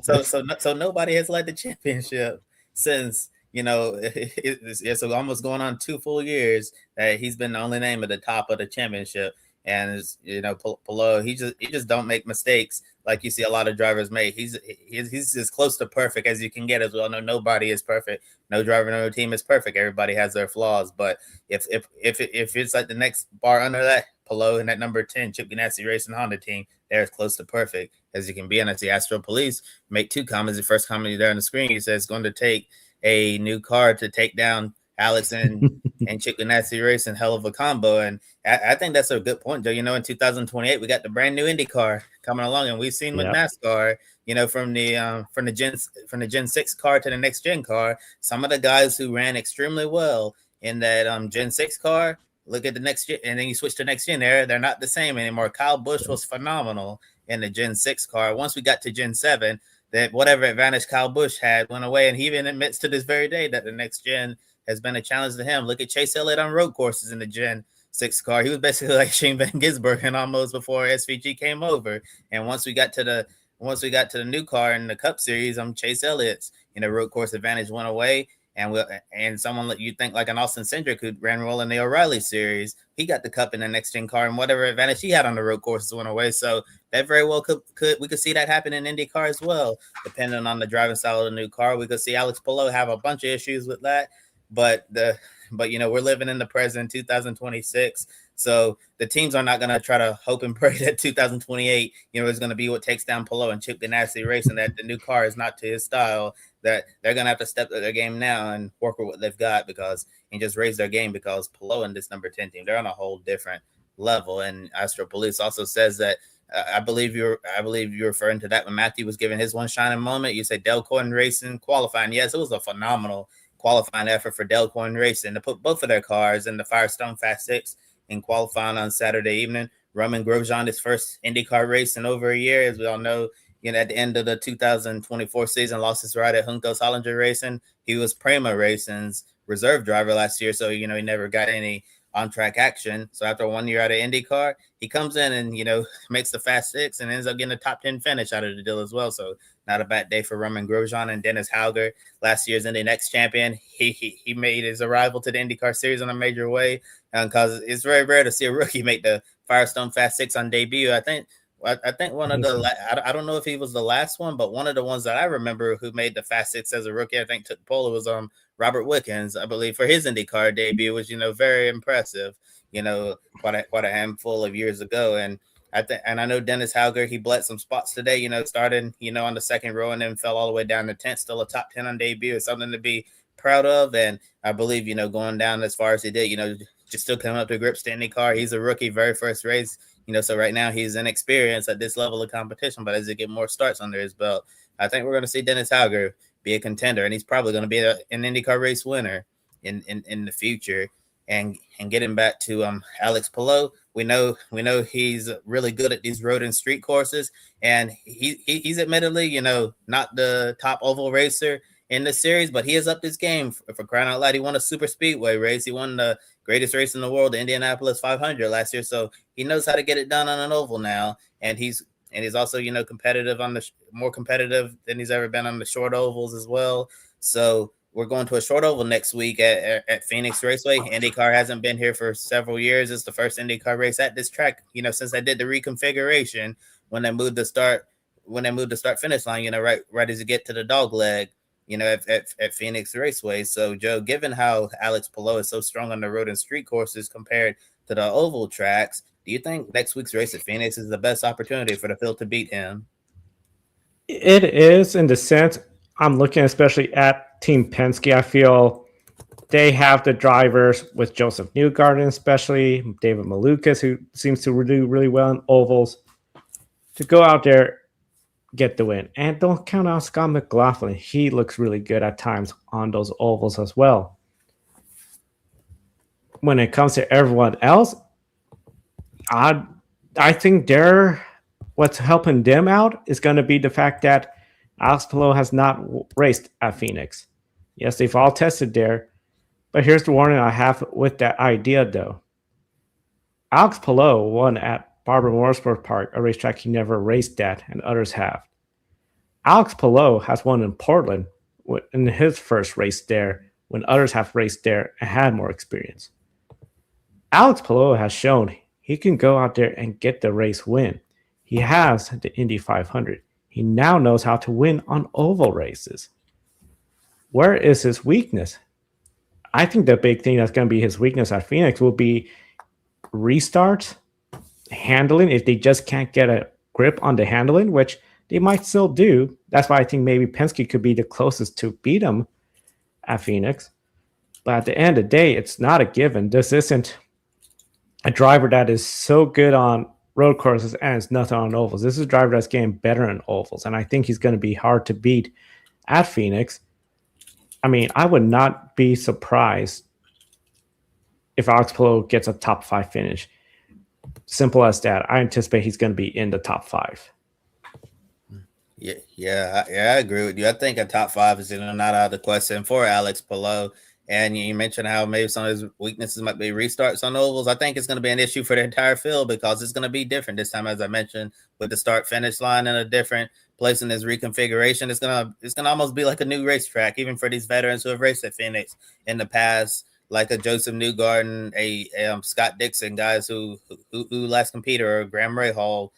So nobody has led the championship since. So almost going on 2 full years that he's been the only name at the top of the championship. And Palou, he just don't make mistakes like you see a lot of drivers make. He's as close to perfect as you can get. As well, nobody is perfect. No driver, no team is perfect. Everybody has their flaws. But if it's like the next bar under that, Palou and that number 10 Chip Ganassi Racing Honda team, they're as close to perfect as you can be. And as the Astro Police make 2 comments. The first comment there on the screen, he says it's going to take a new car to take down Alex and Chip Ganassi racing, hell of a combo. And I think that's a good point, Joe. You know, in 2028, we got the brand new IndyCar coming along, and we've seen with NASCAR, you know, from the Gen 6 car to the next gen car, some of the guys who ran extremely well in that Gen 6 car. Look at the next gen, and then you switch to next gen. They're not the same anymore. Kyle Busch was phenomenal in the Gen 6 car. Once we got to Gen 7, that whatever advantage Kyle Busch had went away, and he even admits to this very day that the next gen has been a challenge to him. Look at Chase Elliott on road courses in the Gen 6 car. He was basically like Shane Van Gisbergen almost before SVG came over. And once we got to the new car in the Cup Series, Chase Elliott's road course advantage went away. And someone that you think like an Austin Cindric who ran well in the O'Reilly series, he got the cup in the next gen car, and whatever advantage he had on the road courses went away. So that very well could see that happen in IndyCar as well, depending on the driving style of the new car. We could see Alex Palou have a bunch of issues with that, but we're living in the present 2026. So the teams are not going to try to hope and pray that 2028, is going to be what takes down Palou and Chip Ganassi racing, that the new car is not to his style, that they're going to have to step up their game now and work with what they've got and just raise their game, because Palou and this number 10 team, they're on a whole different level. And Astro Police also says that, I believe you're referring to that when Matthew was giving his one shining moment. You said Delcoin Racing qualifying. Yes, it was a phenomenal qualifying effort for Delcoin Racing to put both of their cars in the Firestone Fast Six in qualifying on Saturday evening. Roman Grosjean, his first IndyCar race in over a year, as we all know. At the end of the 2024 season, lost his ride at Juncos Hollinger Racing. He was Prema Racing's reserve driver last year, so he never got any on-track action. So after 1 year out of IndyCar, he comes in and makes the Fast Six and ends up getting a top 10 finish out of the deal as well. So not a bad day for Roman Grosjean. And Dennis Hauger, last year's Indy Next champion, he made his arrival to the IndyCar series in a major way, because it's very rare to see a rookie make the Firestone Fast Six on debut. I think one of the I don't know if he was the last one, but one of the ones that I remember who made the Fast Six as a rookie, I think took pole, was Robert Wickens, I believe, for his IndyCar debut, which very impressive. Quite a handful of years ago. And I know Dennis Hauger, he bled some spots today. Started on the second row and then fell all the way down to 10th. Still a top 10 on debut. It's something to be proud of. And I believe going down as far as he did, just still coming up to grips to IndyCar. He's a rookie, very first race. So right now he's inexperienced at this level of competition, but as he get more starts under his belt, I think we're going to see Dennis Hauger be a contender, and he's probably going to be an IndyCar race winner in the future. And getting back to Alex Palou, we know he's really good at these road and street courses, and he's admittedly not the top oval racer in the series, but he has upped his game for crying out loud. He won a super speedway race. He won the greatest race in the world, the Indianapolis 500 last year. So he knows how to get it done on an oval now. And he's also, competitive more competitive than he's ever been on the short ovals as well. So we're going to a short oval next week at Phoenix Raceway. IndyCar hasn't been here for several years. It's the first IndyCar race at this track, since they did the reconfiguration when they moved the start finish line, right as you get to the dog leg. At Phoenix Raceway. So, Joe, given how Alex Palou is so strong on the road and street courses compared to the oval tracks, do you think next week's race at Phoenix is the best opportunity for the field to beat him? It is, in the sense, I'm looking especially at Team Penske. I feel they have the drivers with Joseph Newgarden, especially David Malukas, who seems to do really well in ovals, to go out there, get the win. And don't count out Scott McLaughlin. He looks really good at times on those ovals as well. When it comes to everyone else, I think what's helping them out is going to be the fact that Alex Palou has not raced at Phoenix. Yes, they've all tested there, but here's the warning I have with that idea, though. Alex Palou won at Barber Motorsport Park, a racetrack he never raced at, and others have. Alex Palou has won in Portland in his first race there, when others have raced there and had more experience. Alex Palou has shown he can go out there and get the race win. He has the Indy 500. He now knows how to win on oval races. Where is his weakness? I think the big thing that's going to be his weakness at Phoenix will be restarts, handling, if they just can't get a grip on the handling, which they might still do. That's why I think maybe Penske could be the closest to beat him at Phoenix. But at the end of the day, it's not a given. This isn't a driver that is so good on road courses and it's nothing on ovals. This is a driver that's getting better in ovals, and I think he's going to be hard to beat at Phoenix. I mean, I would not be surprised if Alex Palou gets a top 5 finish. Simple as that. I anticipate he's going to be in the top 5. Yeah, I agree with you. I think a top 5 is not out of the question for Alex Palou. And you mentioned how maybe some of his weaknesses might be restarts on ovals. I think it's going to be an issue for the entire field because it's going to be different this time, as I mentioned, with the start-finish line in a different place in this reconfiguration. It's gonna almost be like a new racetrack, even for these veterans who have raced at Phoenix in the past, like a Joseph Newgarden, a Scott Dixon, guys who last competed, or Graham Rahal,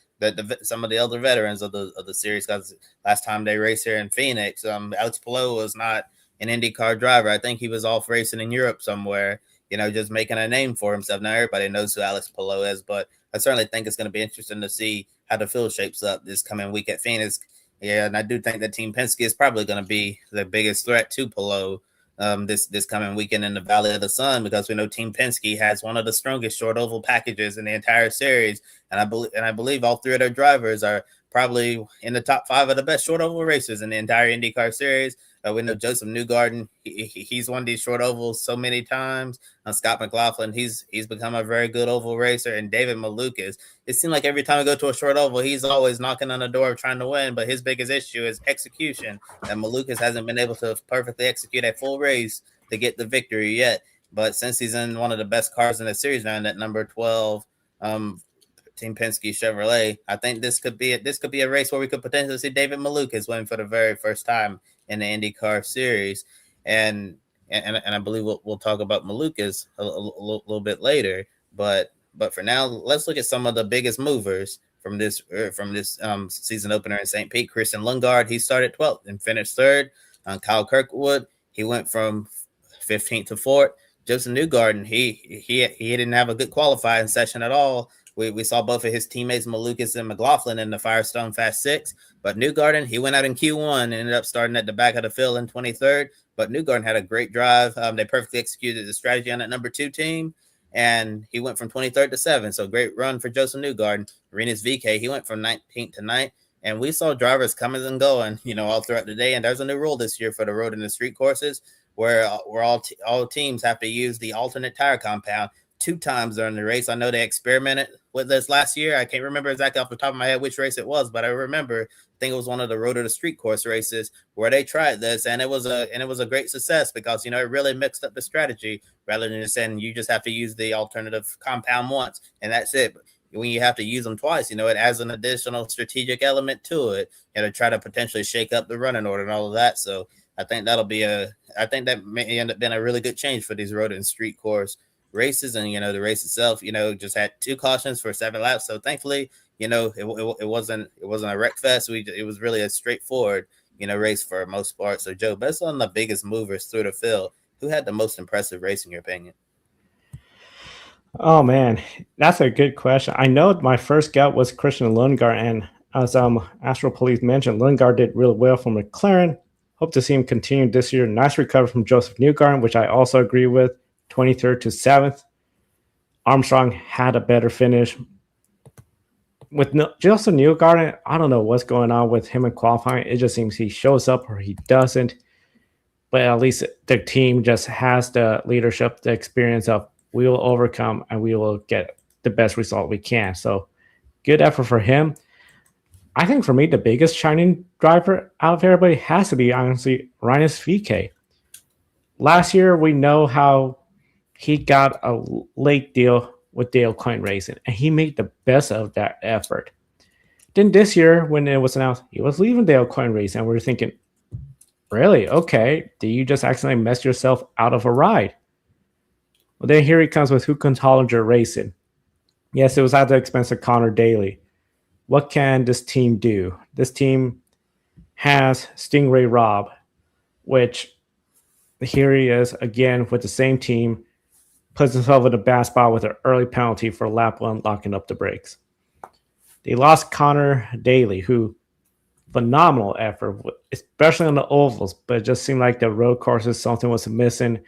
some of the elder veterans of the series. Because last time they raced here in Phoenix, Alex Palou was not an IndyCar driver. I think he was off racing in Europe somewhere, just making a name for himself. Now everybody knows who Alex Palou is, but I certainly think it's going to be interesting to see how the field shapes up this coming week at Phoenix. Yeah, and I do think that Team Penske is probably going to be the biggest threat to Palou this coming weekend in the Valley of the Sun, because we know Team Penske has one of the strongest short oval packages in the entire series, and I believe all 3 of their drivers are probably in the top 5 of the best short oval racers in the entire IndyCar series. We know Joseph Newgarden, he's won these short ovals so many times. Scott McLaughlin, he's become a very good oval racer. And David Malukas, it seems like every time we go to a short oval, he's always knocking on the door of trying to win. But his biggest issue is execution. And Malukas hasn't been able to perfectly execute a full race to get the victory yet. But since he's in one of the best cars in the series now, in that number 12 Team Penske Chevrolet, I think this could be a race where we could potentially see David Malukas win for the very first time in the IndyCar series. And I believe we'll talk about Malukas a little bit later. But for now, let's look at some of the biggest movers from this season opener in St. Pete. Christian Lundgaard, he started 12th and finished 3rd. Kyle Kirkwood, he went from 15th to 4th. Joseph Newgarden, he didn't have a good qualifying session at all. We saw both of his teammates, Malukas and McLaughlin, in the Firestone Fast 6. But Newgarden, he went out in Q1 and ended up starting at the back of the field in 23rd. But Newgarden had a great drive. They perfectly executed the strategy on that number 2 team, and he went from 23rd to 7th. So great run for Joseph Newgarden. Rinus VeeKay, he went from 19th to 9th. And we saw drivers coming and going, all throughout the day. And there's a new rule this year for the road and the street courses where all teams have to use the alternate tire compound 2 times during the race. I know they experimented with this last year. I can't remember exactly off the top of my head which race it was, but I think it was one of the road to the street course races where they tried this, and it was a great success because it really mixed up the strategy rather than just saying you just have to use the alternative compound once and that's it. But when you have to use them twice, it adds an additional strategic element to it, to try to potentially shake up the running order and all of that. So I think that may end up being a really good change for these road and street course races. And the race itself just had 2 cautions for 7 laps, so thankfully it wasn't a wreck fest. It was really a straightforward race for most part. So Joe, based on the biggest movers through the field, who had the most impressive race in your opinion? Oh man, that's a good question. I know my first gut was Christian Lundgaard, and as Astro Police mentioned, Lundgaard did really well for McLaren. Hope to see him continue this year. Nice recovery from Joseph Newgarden, which I also agree with. 23rd to 7th. Armstrong had a better finish. With Joseph Newgarden, I don't know what's going on with him in qualifying. It just seems he shows up or he doesn't. But at least the team just has the leadership, the experience of we will overcome and we will get the best result we can. So good effort for him. I think for me, the biggest shining driver out of everybody has to be, honestly, Rinus VeeKay. Last year, we know how he got a late deal with Dale Coyne Racing, and he made the best of that effort. Then this year, when it was announced he was leaving Dale Coyne Racing, and we were thinking, really? Okay, did you just accidentally mess yourself out of a ride? Well, then here he comes with Håkan Hollinger Racing. Yes, it was at the expense of Connor Daly. What can this team do? This team has Stingray Robb, which here he is again with the same team, puts himself in a bad spot with an early penalty for lap 1 locking up the brakes. They lost Connor Daly, who phenomenal effort, especially on the ovals, but it just seemed like the road courses, something was missing.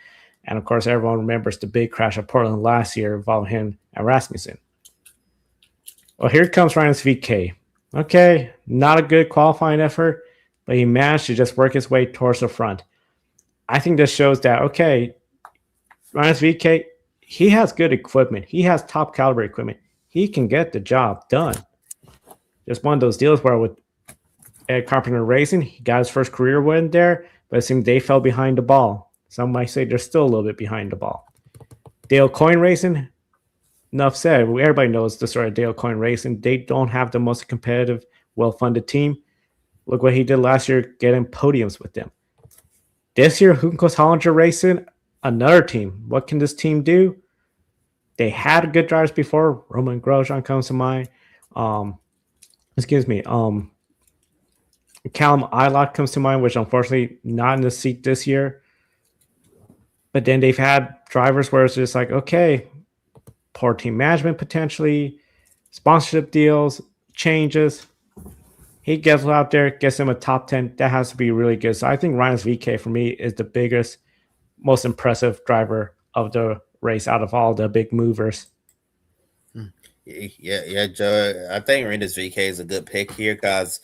And of course, everyone remembers the big crash at Portland last year involving him and Rasmussen. Well, here comes Ryan's VK. Okay, not a good qualifying effort, but he managed to just work his way towards the front. I think this shows that, okay, Ryan's VK, he has good equipment. He has top caliber equipment. He can get the job done. Just one of those deals where with Ed Carpenter Racing, he got his first career win there, but it seemed they fell behind the ball. Some might say they're still a little bit behind the ball. Dale Coyne Racing, enough said. Everybody knows the story of Dale Coyne Racing. They don't have the most competitive, well-funded team. Look what he did last year, getting podiums with them. This year, Juncos Hollinger Racing, another team. What can this team do? They had good drivers before. Roman Grosjean comes to mind. Callum Ilott comes to mind, which unfortunately not in the seat this year. But then they've had drivers where it's just like, okay, poor team management potentially, sponsorship deals, changes. He gets out there, gets him a top 10. That has to be really good. So I think Ryan's VK for me is the biggest, most impressive driver of the race out of all the big movers. Yeah, Joe. I think Ryan's VK is a good pick here because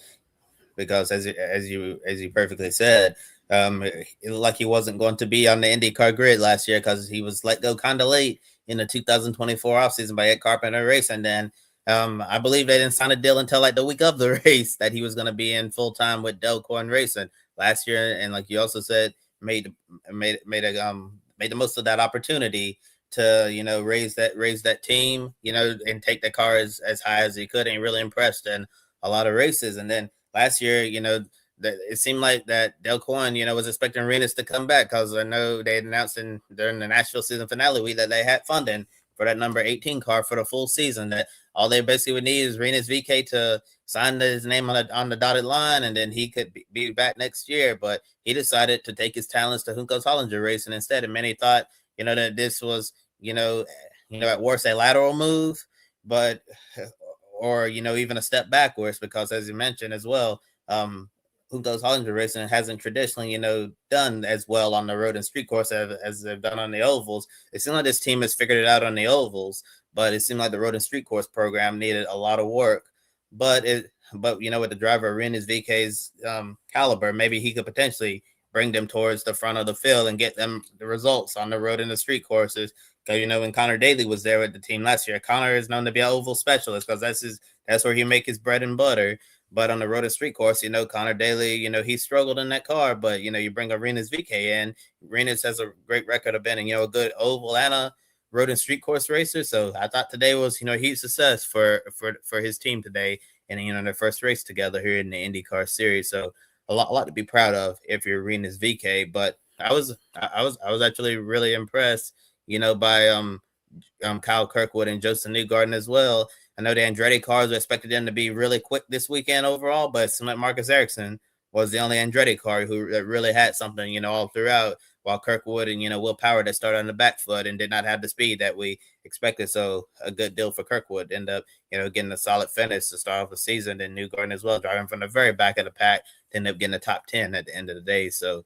as you perfectly said, it looked like he wasn't going to be on the IndyCar grid last year because he was let go kind of late in the 2024 offseason by Ed Carpenter Racing. And I believe they didn't sign a deal until like the week of the race that he was going to be in full time with Dale Coyne Racing last year. And like you also said, made the most of that opportunity to raise that team, and take the car as high as he could, and really impressed in a lot of races. And then last year, it seemed like that Dale Coyne, was expecting Renus to come back because I know they announced during the Nashville season finale week that they had funding for that number 18 car for the full season. That all they basically would need is Renus VK to sign his name on the dotted line, and then he could be back next year. But he decided to take his talents to Juncos Hollinger Racing instead. And many thought, that this was, at worst a lateral move, but or even a step backwards, because as you mentioned as well, Juncos Hollinger Racing hasn't traditionally, done as well on the road and street course as they've done on the ovals. It seemed like this team has figured it out on the ovals, but it seemed like the road and street course program needed a lot of work. But with the driver Renus VK's caliber, maybe he could potentially bring them towards the front of the field and get them the results on the road and the street courses. Because when Connor Daly was there with the team last year, Connor is known to be an oval specialist because that's where he make his bread and butter. But on the road and street course, Connor Daly, he struggled in that car. But you bring Renus VK in. Renus has a great record of being a good oval and a road and street course racer. So I thought today was huge success for his team today, and their first race together here in the IndyCar series. So a lot to be proud of if you're Renus VK. But I was actually really impressed, by Kyle Kirkwood and Joseph Newgarden as well. I know the Andretti cars are expected them to be really quick this weekend overall, but it seemed like Marcus Ericsson was the only Andretti car who really had something, all throughout, while Kirkwood and, Will Power that started on the back foot and did not have the speed that we expected. So a good deal for Kirkwood. End up, getting a solid finish to start off the season. And Newgarden as well, driving from the very back of the pack, to end up getting the top 10 at the end of the day. So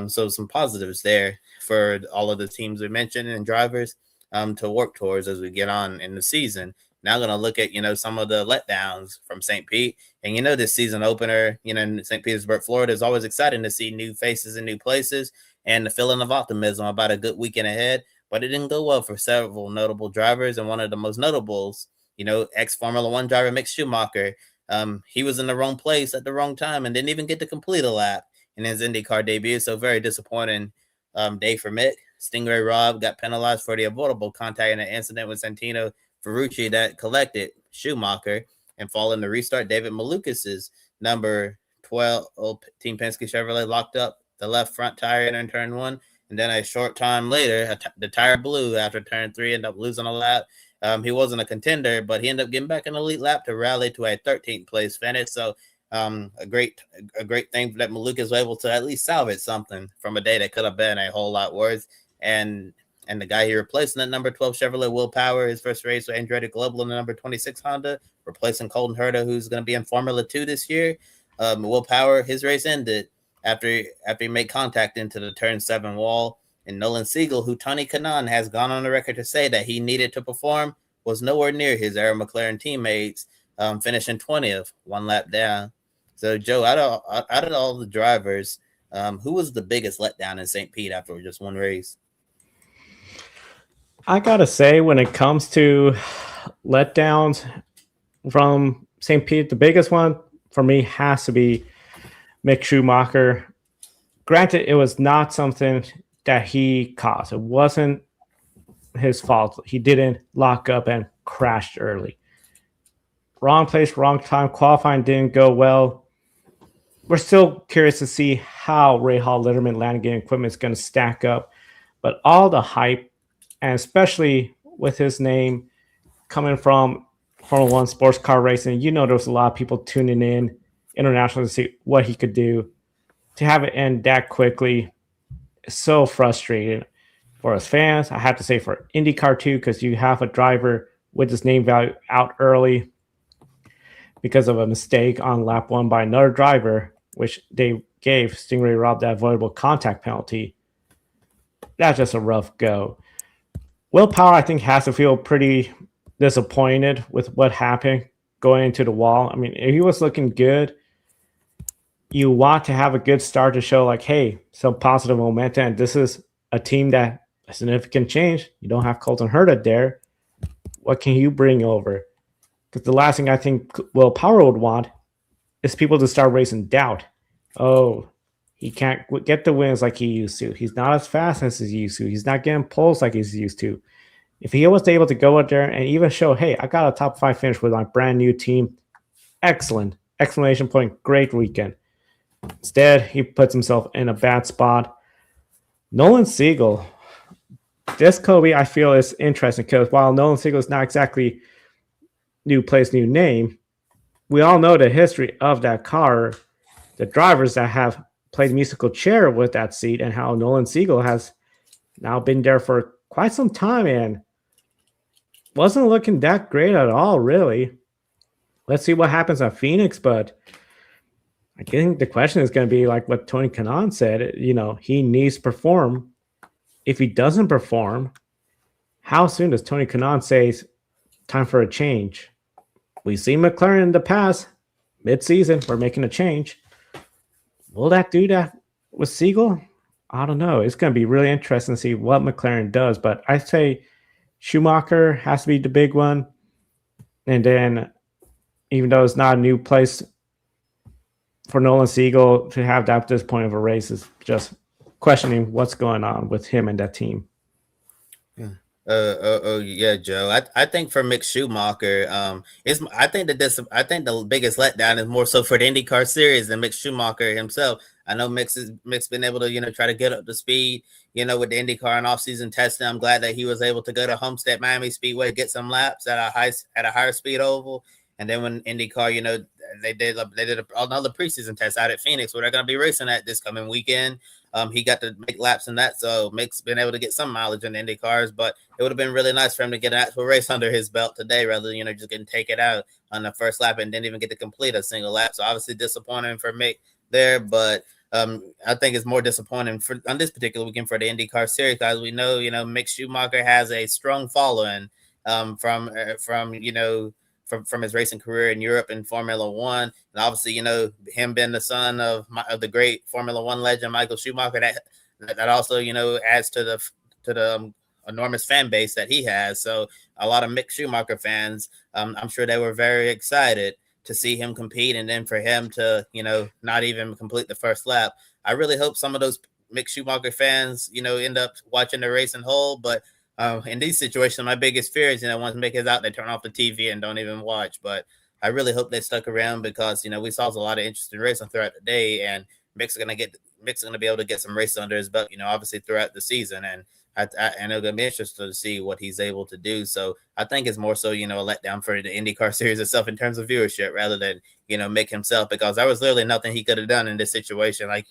some positives there for all of the teams we mentioned and drivers to work towards as we get on in the season. Now going to look at, some of the letdowns from St. Pete. And, this season opener, in St. Petersburg, Florida, is always exciting to see new faces in new places and the feeling of optimism about a good weekend ahead. But it didn't go well for several notable drivers. And one of the most notables, ex-Formula One driver Mick Schumacher, he was in the wrong place at the wrong time and didn't even get to complete a lap in his IndyCar debut. So very disappointing day for Mick. Stingray Rob got penalized for the avoidable contact in an incident with Santino Ferrucci that collected Schumacher, and following the restart, David Malukas' number 12 Team Penske Chevrolet locked up the left front tire in turn one, and then a short time later, the tire blew after turn three, ended up losing a lap. He wasn't a contender, but he ended up getting back an elite lap to rally to a 13th place finish. So a great thing that Malukas was able to at least salvage something from a day that could have been a whole lot worse. And the guy he replaced in that number 12 Chevrolet, Will Power, his first race with Andretti Global in the number 26 Honda, replacing Colton Herta, who's going to be in Formula 2 this year. Will Power, his race ended after he made contact into the turn 7 wall And Nolan Siegel, who Tony Kanaan has gone on the record to say that he needed to perform, was nowhere near his Arrow McLaren teammates, finishing 20th, one lap down. So, Joe, out of all the drivers, who was the biggest letdown in St. Pete after just one race? I gotta say, when it comes to letdowns from St. Pete, the biggest one for me has to be Mick Schumacher. Granted, it was not something that he caused. It wasn't his fault. He didn't lock up and crashed early. Wrong place, wrong time. Qualifying didn't go well. We're still curious to see how Ray Hall Letterman landing equipment is going to stack up. But all the hype, and especially with his name coming from Formula One sports car racing, there was a lot of people tuning in internationally to see what he could do. To have it end that quickly is so frustrating for us fans. I have to say for IndyCar too, because you have a driver with his name value out early because of a mistake on lap 1 by another driver, which they gave Stingray Robb that avoidable contact penalty. That's just a rough go. Will Power, I think, has to feel pretty disappointed with what happened going into the wall. I mean, if he was looking good, you want to have a good start to show like, hey, some positive momentum. And this is a team that a significant change. You don't have Colton Herta there. What can you bring over? Because the last thing I think Will Power would want is people to start raising doubt. Oh, he can't get the wins like he used to. He's not as fast as he used to. He's not getting poles like he's used to. If he was able to go out there and even show, hey, I got a top 5 finish with my brand new team, excellent. Exclamation point, great weekend. Instead, he puts himself in a bad spot. Nolan Siegel, this Kobe, I feel, is interesting because while Nolan Siegel is not exactly new place, new name, we all know the history of that car, the drivers that have played musical chair with that seat, and how Nolan Siegel has now been there for quite some time and wasn't looking that great at all, really. Let's see what happens at Phoenix, but I think the question is going to be like what Tony Kanaan said. He needs to perform. If he doesn't perform, how soon does Tony Kanaan say it's time for a change? We've seen McLaren in the past, mid-season, we're making a change. Will that do that with Siegel? I don't know. It's going to be really interesting to see what McLaren does, but I say Schumacher has to be the big one. And then, even though it's not a new place for Nolan Siegel to have that at this point of a race, is just questioning what's going on with him and that team. Yeah, Joe. I think for Mick Schumacher, I think the biggest letdown is more so for the IndyCar series than Mick Schumacher himself. I know Mick's been able to try to get up to speed with the IndyCar and off-season testing. I'm glad that he was able to go to Homestead Miami Speedway, get some laps at a higher speed oval, and then when IndyCar they did another preseason test out at Phoenix where they're going to be racing at this coming weekend. He got to make laps in that, so Mick's been able to get some mileage in the Indy cars, but it would have been really nice for him to get an actual race under his belt today rather than, just getting taken out on the first lap and didn't even get to complete a single lap. So obviously disappointing for Mick there, but I think it's more disappointing on this particular weekend for the IndyCar series because we know, Mick Schumacher has a strong following from his racing career in Europe in Formula One. And obviously, him being the son of the great Formula One legend, Michael Schumacher, that also, adds to the enormous fan base that he has. So a lot of Mick Schumacher fans, I'm sure they were very excited to see him compete. And then for him to, not even complete the first lap. I really hope some of those Mick Schumacher fans, end up watching the race in whole, but in these situations, my biggest fear is, once Mick is out, they turn off the TV and don't even watch. But I really hope they stuck around because, we saw a lot of interesting racing throughout the day, and Mick's going to be able to get some races under his belt, obviously throughout the season. And and it's going to be interesting to see what he's able to do. So I think it's more so, a letdown for the IndyCar series itself in terms of viewership rather than, Mick himself, because there was literally nothing he could have done in this situation. Like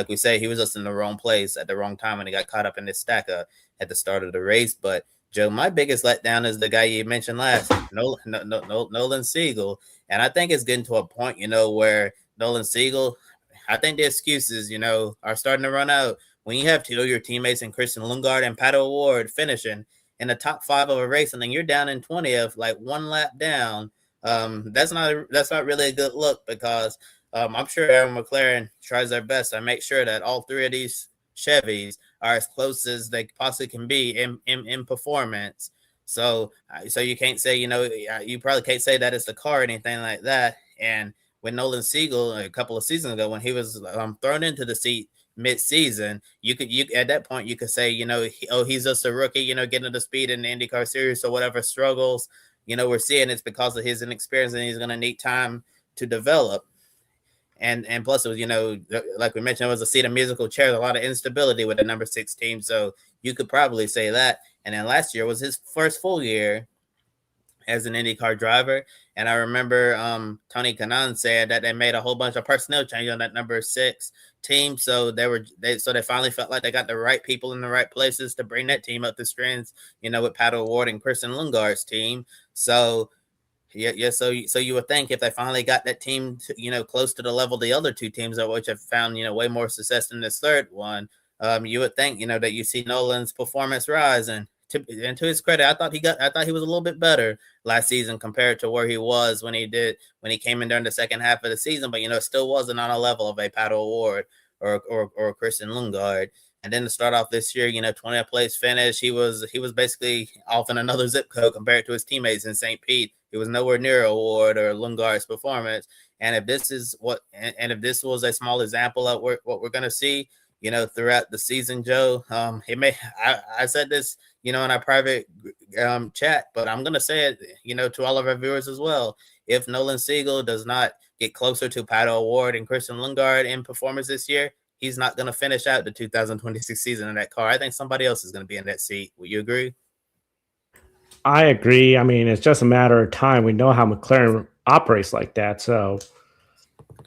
we say, he was just in the wrong place at the wrong time when he got caught up in this stack at the start of the race. But Joe, my biggest letdown is the guy you mentioned last, Nolan Siegel. And I think it's getting to a point, where Nolan Siegel, I think the excuses, are starting to run out when you have two of your teammates in Christian Lundgaard and Pato O'Ward finishing in the top 5 of a race, and then you're down in 20th, like one lap down, that's not really a good look, because I'm sure Aaron McLaren tries their best to make sure that all 3 of these Chevys are as close as they possibly can be in performance. So you can't say, you probably can't say that it's the car or anything like that. And when Nolan Siegel a couple of seasons ago, when he was thrown into the seat mid-season, you at that point you could say, he's just a rookie, getting to speed in the IndyCar series, so whatever struggles, we're seeing, it's because of his inexperience, and he's going to need time to develop. And plus, it was, like we mentioned, it was a seat of musical chairs, a lot of instability with the number 6 team. So you could probably say that. And then last year was his first full year as an IndyCar driver. And I remember Tony Kanaan said that they made a whole bunch of personnel changes on that number 6 team. So they finally felt like they got the right people in the right places to bring that team up the strengths, with Pato O'Ward and Christian Lundgaard's team. So yeah. So you would think if they finally got that team, close to the level of the other 2 teams, which have found, way more success than this third one, you would think, that you see Nolan's performance rise. And to his credit, I thought he was a little bit better last season compared to where he was when he came in during the second half of the season. But it still wasn't on a level of a Pato O'Ward or Christian Lundgaard. And then to start off this year, 20th place finish, he was basically off in another zip code compared to his teammates in St. Pete. He was nowhere near O'Ward or Lundgaard's performance. And if this was a small example of what we're going to see, throughout the season, Joe, I said this, in our private chat, but I'm going to say it, to all of our viewers as well. If Nolan Siegel does not get closer to Pato O'Ward and Christian Lundgaard in performance this year, he's not going to finish out the 2026 season in that car. I think somebody else is going to be in that seat. Would you agree? I agree. I mean, it's just a matter of time. We know how McLaren operates like that. So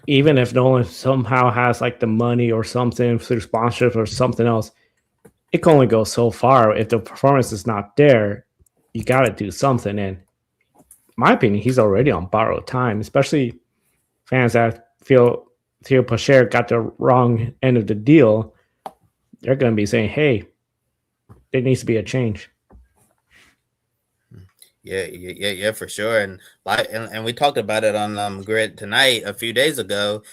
even if Nolan somehow has like the money or something through sponsorship or something else, it can only go so far. If the performance is not there, you got to do something. And in my opinion, he's already on borrowed time, especially fans that feel Theo Pocher got the wrong end of the deal. They're going to be saying, hey, there needs to be a change. Yeah, for sure. And we talked about it on Grid tonight a few days ago.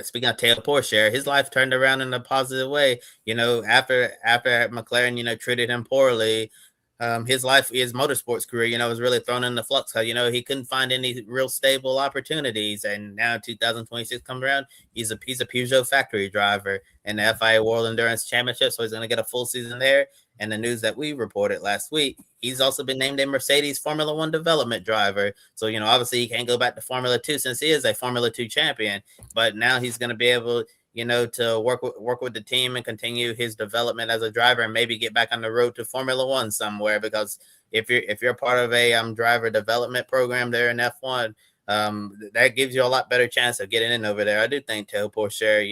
Speaking of Theo Pocher, his life turned around in a positive way. After McLaren, treated him poorly, his motorsports career, was really thrown into flux. He couldn't find any real stable opportunities. And now 2026 comes around, he's a Peugeot factory driver in the FIA World Endurance Championship. So he's going to get a full season there. And the news that we reported last week, he's also been named a Mercedes Formula One development driver. So, obviously he can't go back to Formula 2 since he is a Formula 2 champion. But now he's going to be able, to work with the team and continue his development as a driver and maybe get back on the road to Formula One somewhere. Because if you're part of a driver development program there in F1, that gives you a lot better chance of getting in over there. I do think Theo Pocher,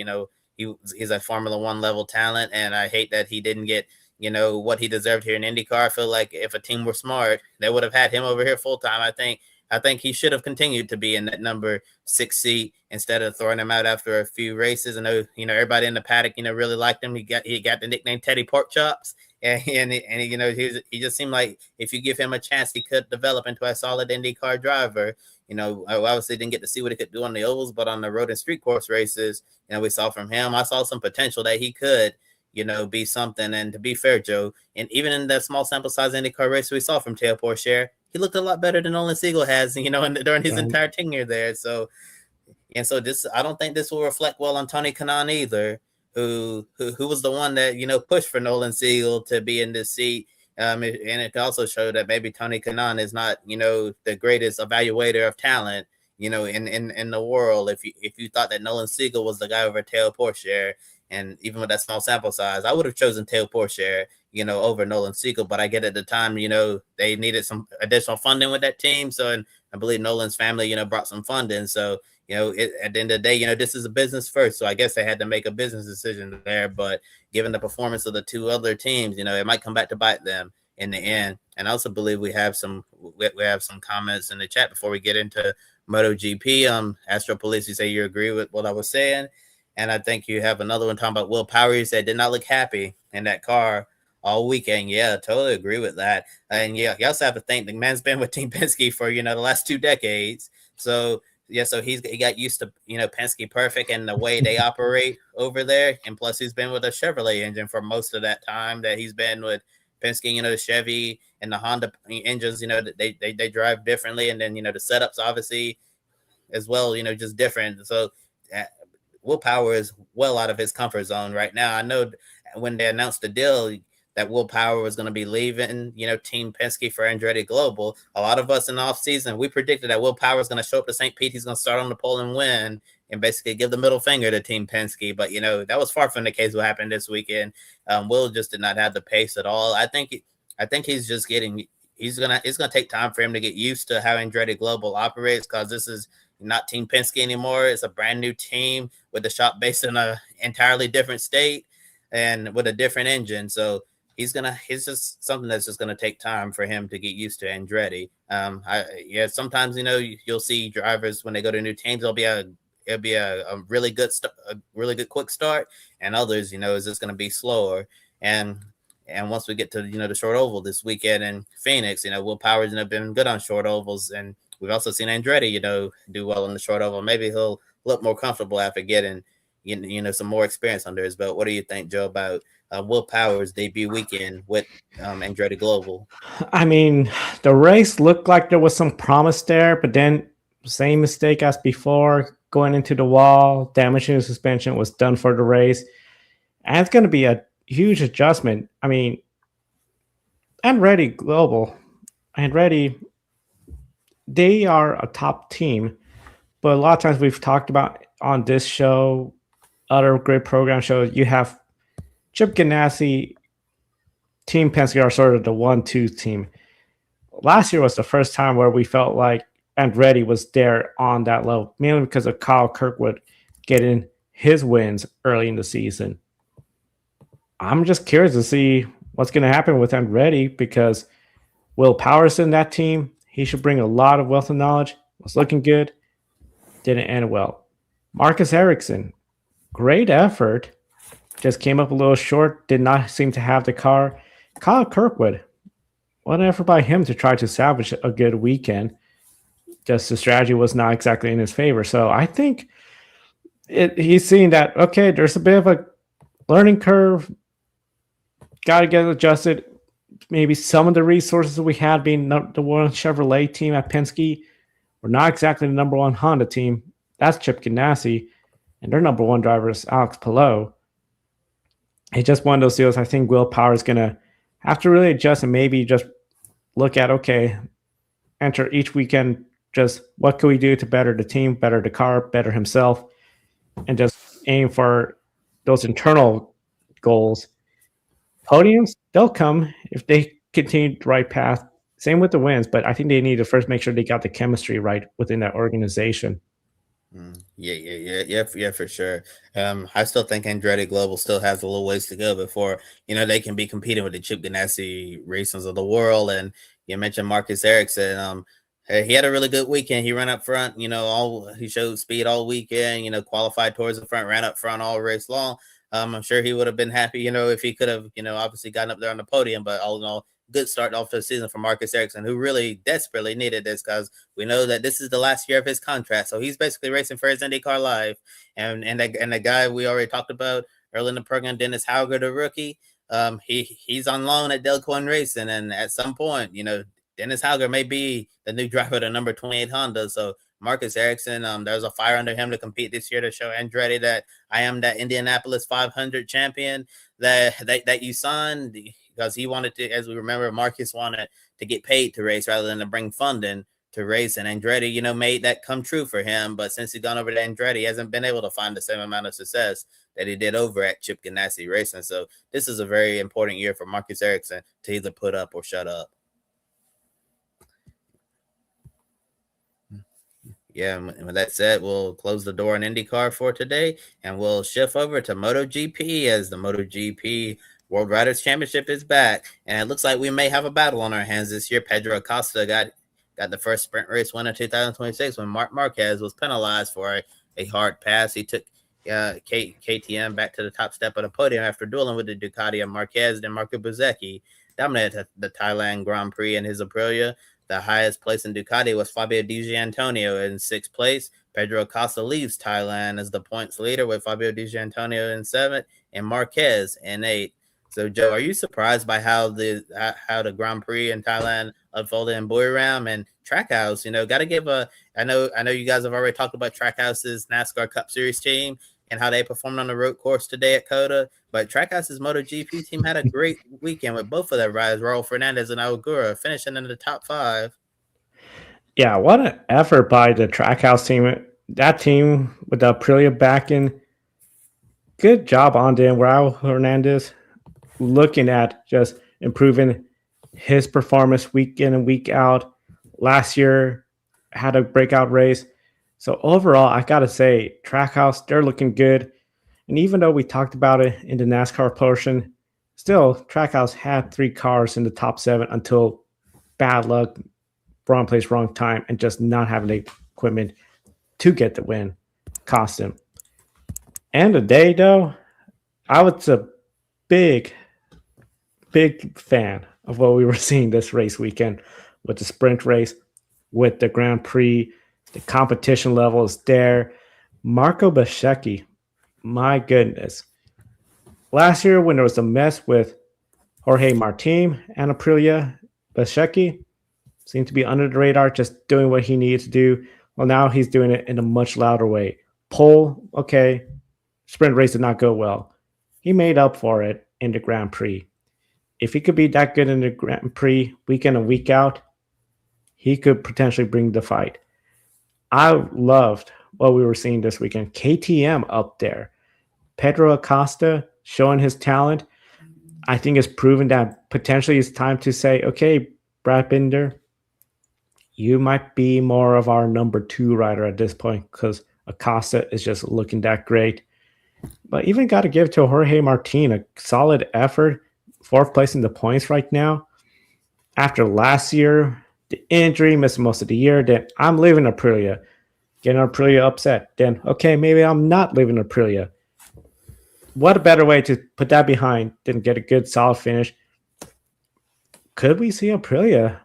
he's a Formula One level talent, and I hate that he didn't get what he deserved here in IndyCar. I feel like if a team were smart, they would have had him over here full time. I think he should have continued to be in that number 6 seat instead of throwing him out after a few races. I know, everybody in the paddock, really liked him. He got the nickname Teddy Pork Chops. And he just seemed like if you give him a chance, he could develop into a solid IndyCar driver. I obviously didn't get to see what he could do on the ovals, but on the road and street course races, we saw from him, I saw some potential that he could, be something. And to be fair, Joe, and even in that small sample size IndyCar race we saw from Theo Pocher, he looked a lot better than Nolan Siegel has, during his entire tenure there. So this, I don't think this will reflect well on Tony Kanaan either, who was the one that, pushed for Nolan Siegel to be in this seat. And it also showed that maybe Tony Kanaan is not, the greatest evaluator of talent, in the world. If you thought that Nolan Siegel was the guy over Theo Pocher, and even with that small sample size, I would have chosen Theo Pocher, over Nolan Siegel. But I get at the time, they needed some additional funding with that team. So, and I believe Nolan's family, brought some funding. So, at the end of the day, this is a business first. So I guess they had to make a business decision there. But given the performance of the 2 other teams, it might come back to bite them in the end. And I also believe we have some comments in the chat before we get into MotoGP. Astro Police, you say you agree with what I was saying. And I think you have another one talking about Will Power. You said did not look happy in that car all weekend. Yeah, totally agree with that. And yeah, you also have to think the man's been with Team Penske for, the last 2 decades. So yeah, so he got used to, Penske perfect and the way they operate over there. And plus he's been with a Chevrolet engine for most of that time that he's been with Penske, the Chevy and the Honda engines, they drive differently. And then, the setups obviously as well, just different. So Will Power is well out of his comfort zone right now. I know when they announced the deal that Will Power was going to be leaving, Team Penske for Andretti Global, a lot of us in the offseason, we predicted that Will Power is going to show up to St. Pete. He's going to start on the pole and win and basically give the middle finger to Team Penske. But, that was far from the case what happened this weekend. Will just did not have the pace at all. I think he's just it's going to take time for him to get used to how Andretti Global operates, because this is not Team Penske anymore. It's a brand new team with the shop based in an entirely different state and with a different engine. So it's just something that's just gonna take time for him to get used to Andretti. Sometimes you'll see drivers when they go to new teams, it'll be a really good quick start, and others, is just gonna be slower. And once we get to the short oval this weekend in Phoenix, Will Power's been good on short ovals, and we've also seen Andretti, do well in the short oval. Maybe he'll look more comfortable after getting, some more experience under his belt. What do you think, Joe, about Will Power's debut weekend with Andretti Global? I mean, the race looked like there was some promise there, but then same mistake as before, going into the wall, damaging the suspension, was done for the race. And it's going to be a huge adjustment. I mean, Andretti Global, Andretti, they are a top team, but a lot of times we've talked about on this show, other great program shows, you have Chip Ganassi, Team Penske are sort of the 1-2 team. Last year was the first time where we felt like Andretti was there on that level, mainly because of Kyle Kirkwood getting his wins early in the season. I'm just curious to see what's going to happen with Andretti, because Will Power's in that team. He should bring a lot of wealth of knowledge. Was looking good. Didn't end well. Marcus Ericsson, great effort. Just came up a little short. Did not seem to have the car. Kyle Kirkwood, what an effort by him to try to salvage a good weekend. Just the strategy was not exactly in his favor. So I think he's seeing that, okay, there's a bit of a learning curve. Got to get adjusted. Maybe some of the resources we had being the one Chevrolet team at Penske were not exactly the number one Honda team. That's Chip Ganassi, and their number one driver is Alex Palou. It's just one of those deals. I think Will Power is going to have to really adjust and maybe just look at, okay, enter each weekend, just what can we do to better the team, better the car, better himself, and just aim for those internal goals. Podiums, they'll come if they continue the right path. Same with the wins, but I think they need to first make sure they got the chemistry right within that organization. Yeah, for sure. I still think Andretti Global still has a little ways to go before they can be competing with the Chip Ganassi Racings of the world. And you mentioned Marcus Ericsson. He had a really good weekend. He ran up front. He showed speed all weekend. Qualified towards the front, ran up front all race long. I'm sure he would have been happy, if he could have, obviously gotten up there on the podium. But all in all, good start off the season for Marcus Ericsson, who really desperately needed this, because we know that this is the last year of his contract. So he's basically racing for his IndyCar life. And the guy we already talked about early in the program, Dennis Hauger, the rookie, he's on loan at Delcoin Racing. And at some point, Dennis Hauger may be the new driver of the number 28 Honda. So Marcus Ericsson, there's a fire under him to compete this year to show Andretti that I am that Indianapolis 500 champion that you signed, because he wanted to, as we remember, Marcus wanted to get paid to race rather than to bring funding to race. And Andretti, made that come true for him. But since he's gone over to Andretti, he hasn't been able to find the same amount of success that he did over at Chip Ganassi Racing. So this is a very important year for Marcus Ericsson to either put up or shut up. Yeah, and with that said, we'll close the door on IndyCar for today, and we'll shift over to MotoGP as the MotoGP World Riders Championship is back. And it looks like we may have a battle on our hands this year. Pedro Acosta got the first sprint race win in 2026 when Marc Marquez was penalized for a hard pass. He KTM back to the top step of the podium after dueling with the Ducati of Marquez and Marco Bezzecchi. Dominated the Thailand Grand Prix in his Aprilia. The highest place in Ducati was Fabio Di Giannantonio in 6th place. Pedro Acosta leaves Thailand as the points leader with Fabio Di Giannantonio in 7th and Marquez in 8th. So, Joe, are you surprised by how the Grand Prix in Thailand unfolded in Buriram and Trackhouse? Got to give I know you guys have already talked about Trackhouse's NASCAR Cup Series team and how they performed on the road course today at COTA. But Trackhouse's MotoGP team had a great weekend with both of their riders, Raul Fernandez and Ogura, finishing in the top 5. Yeah, what an effort by the Trackhouse team. That team with the Aprilia backing. Good job on them, Raul Hernandez, looking at just improving his performance week in and week out. Last year had a breakout race. So overall, I got to say, Trackhouse, they're looking good. And even though we talked about it in the NASCAR portion, still, Trackhouse had 3 cars in the top 7 until bad luck, wrong place, wrong time, and just not having the equipment to get the win cost him. And the day, though, I was a big fan of what we were seeing this race weekend with the sprint race, with the Grand Prix. The competition level is there. Marco Bezzecchi, my goodness. Last year, when there was a mess with Jorge Martin and Aprilia, Bezzecchi seemed to be under the radar, just doing what he needed to do. Well, now he's doing it in a much louder way. Pole, okay. Sprint race did not go well. He made up for it in the Grand Prix. If he could be that good in the Grand Prix week in and week out, he could potentially bring the fight. I loved what we were seeing this weekend. KTM up there. Pedro Acosta showing his talent. I think it's proven that potentially it's time to say, okay, Brad Binder, you might be more of our number 2 rider at this point because Acosta is just looking that great. But even got to give to Jorge Martin a solid effort. 4th place in the points right now. After last year, the injury, missing most of the year, then I'm leaving Aprilia. Getting Aprilia upset. Then, okay, maybe I'm not leaving Aprilia. What a better way to put that behind than get a good, solid finish. Could we see Aprilia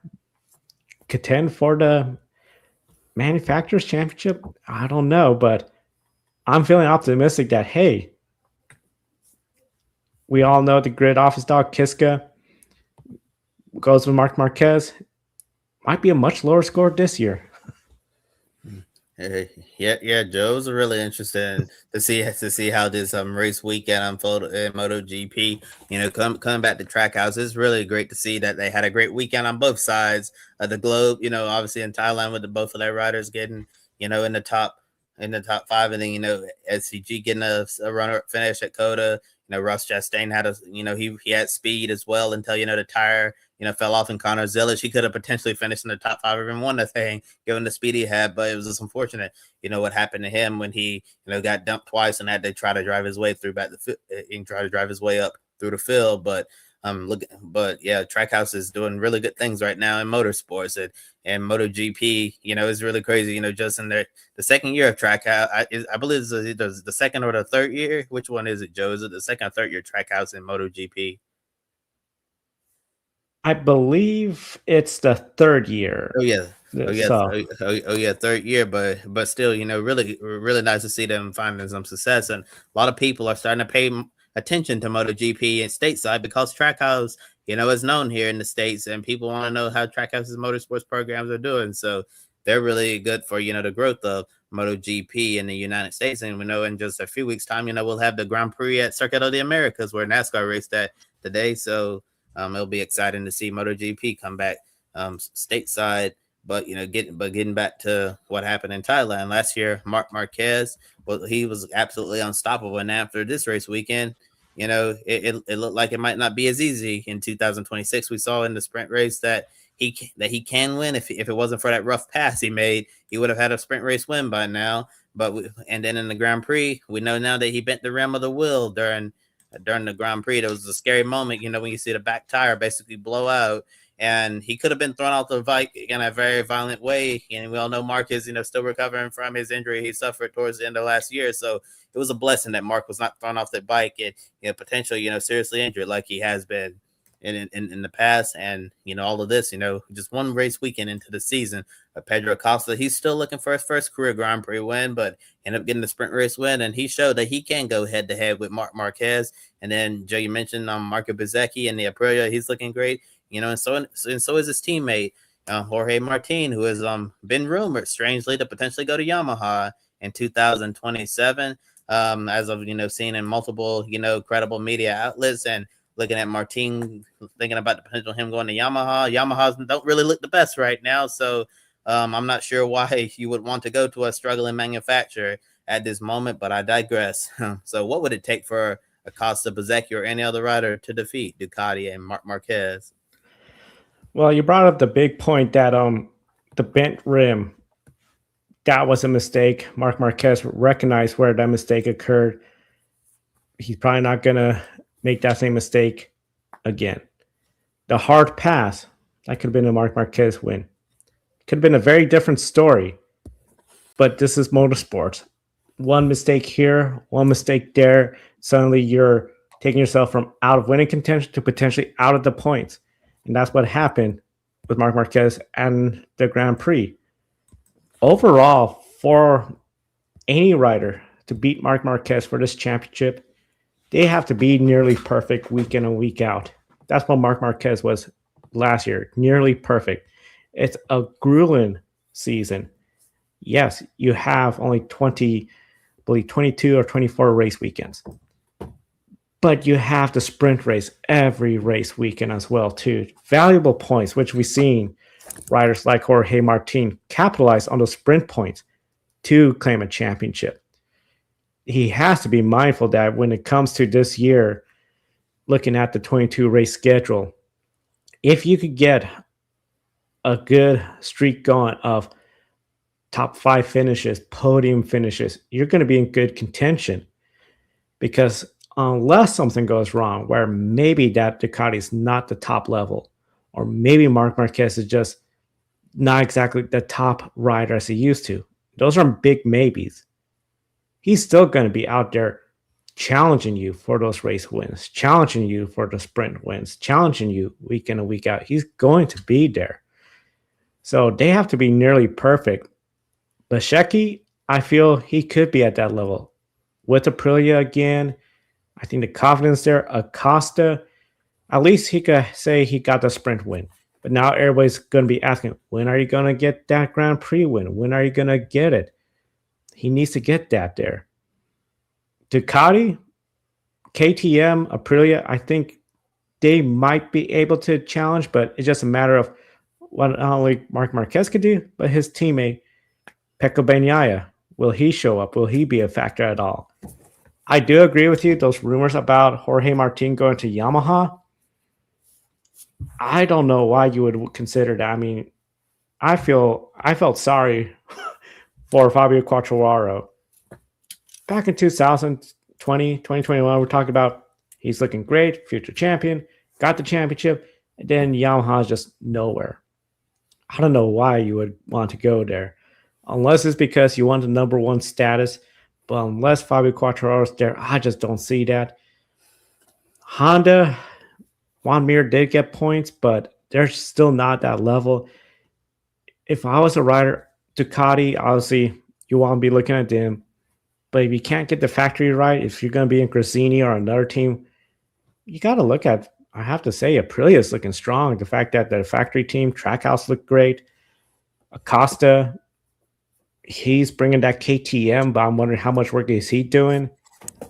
contend for the Manufacturers Championship? I don't know, but I'm feeling optimistic that, hey, we all know the grid office dog Kiska goes with Marc Marquez. Might be a much lower score this year. Yeah, Joe's really interested to see how this race weekend unfolded in MotoGP. Coming back to Trackhouse, it's really great to see that they had a great weekend on both sides of the globe. Obviously in Thailand with both of their riders getting in the top 5, and then SCG getting a runner finish at COTA. Ross Chastain had he had speed as well until the tire fell off, and Connor Zilish, he could have potentially finished in the top 5 or even won the thing given the speed he had, but it was just unfortunate what happened to him when he got dumped twice and had to try to drive his way through up through the field. But Trackhouse is doing really good things right now in motorsports, and MotoGP is really crazy. Just in the second year of Trackhouse, I believe it's either the second or the third year. Which one is it, Joe? Is it the second or third year Trackhouse in MotoGP? I believe it's the 3rd year. Oh yeah. Third year, but still, really, really nice to see them finding some success, and a lot of people are starting to pay attention to MotoGP and stateside because Trackhouse, is known here in the States, and people want to know how Trackhouse's motorsports programs are doing. So they're really good for the growth of MotoGP in the United States, and we know in just a few weeks' time, we'll have the Grand Prix at Circuit of the Americas where NASCAR raced that today. So it'll be exciting to see MotoGP come back stateside. But getting back to what happened in Thailand last year, Marc Marquez, well, he was absolutely unstoppable. And after this race weekend, it looked like it might not be as easy in 2026. We saw in the sprint race that he can win. If it wasn't for that rough pass he made, he would have had a sprint race win by now. And then in the Grand Prix, we know now that he bent the rim of the wheel during the Grand Prix. There was a scary moment, when you see the back tire basically blow out. and he could have been thrown off the bike in a very violent way. And we all know Mark is, still recovering from his injury he suffered towards the end of last year. So it was a blessing that Mark was not thrown off the bike and, potentially, seriously injured like he has been in the past. And, all of this, just one race weekend into the season. Pedro Acosta, he's still looking for his first career Grand Prix win, but ended up getting the sprint race win. And he showed that he can go head to head with Marc Marquez. And then, Joe, you mentioned Marco Bezzecchi and the Aprilia. He's looking great. And so is his teammate, Jorge Martin, who has been rumored, strangely, to potentially go to Yamaha in 2027, as of, seen in multiple, credible media outlets. And looking at Martin, thinking about the potential of him going to Yamaha. Yamahas don't really look the best right now. So I'm not sure why you would want to go to a struggling manufacturer at this moment, but I digress. So what would it take for Acosta, Bezzecchi, or any other rider to defeat Ducati and Marc Marquez? Well, you brought up the big point that the bent rim, that was a mistake. Marc Marquez recognized where that mistake occurred. He's probably not going to make that same mistake again. The hard pass, that could have been a Marc Marquez win. Could have been a very different story, but this is motorsports. One mistake here, one mistake there. Suddenly you're taking yourself from out of winning contention to potentially out of the points. And that's what happened with Marc Marquez and the Grand Prix. Overall, for any rider to beat Marc Marquez for this championship, they have to be nearly perfect week in and week out. That's what Marc Marquez was last year, nearly perfect. It's a grueling season. Yes, you have only 22 or 24 race weekends. But you have the sprint race every race weekend as well, too. Valuable points, which we've seen riders like Jorge Martin capitalize on those sprint points to claim a championship. He has to be mindful that when it comes to this year, looking at the 22 race schedule, if you could get a good streak going of top 5 finishes, podium finishes, you're going to be in good contention. Because unless something goes wrong, where maybe that Ducati is not the top level, or maybe Marc Marquez is just not exactly the top rider as he used to, those are big maybes. He's still going to be out there challenging you for those race wins, challenging you for the sprint wins, challenging you week in and week out. He's going to be there. So they have to be nearly perfect. Bezzecchi, I feel he could be at that level. With Aprilia again, I think the confidence there. Acosta, at least he could say he got the sprint win. But now everybody's going to be asking, when are you going to get that Grand Prix win? When are you going to get it? He needs to get that there. Ducati, KTM, Aprilia, I think they might be able to challenge, but it's just a matter of what not only Marc Marquez could do, but his teammate, Pecco Bagnaia. Will he show up? Will he be a factor at all? I do agree with you. Those rumors about Jorge Martin going to Yamaha, I don't know why you would consider that. I mean, I felt sorry for Fabio Quartararo. Back in 2020, 2021, we're talking about he's looking great, future champion, got the championship, and then Yamaha's just nowhere. I don't know why you would want to go there. Unless it's because you want the number one status, but unless Fabio Quartararo's there, I just don't see that. Honda, Juan Mir did get points, but they're still not that level. If I was a rider, Ducati, obviously, you want to be looking at them. But if you can't get the factory right, if you're going to be in Gresini or another team, you got to look at, I have to say, Aprilia is looking strong. The fact that the factory team, Trackhouse looked great. Acosta, he's bringing that KTM, but I'm wondering how much work is he doing.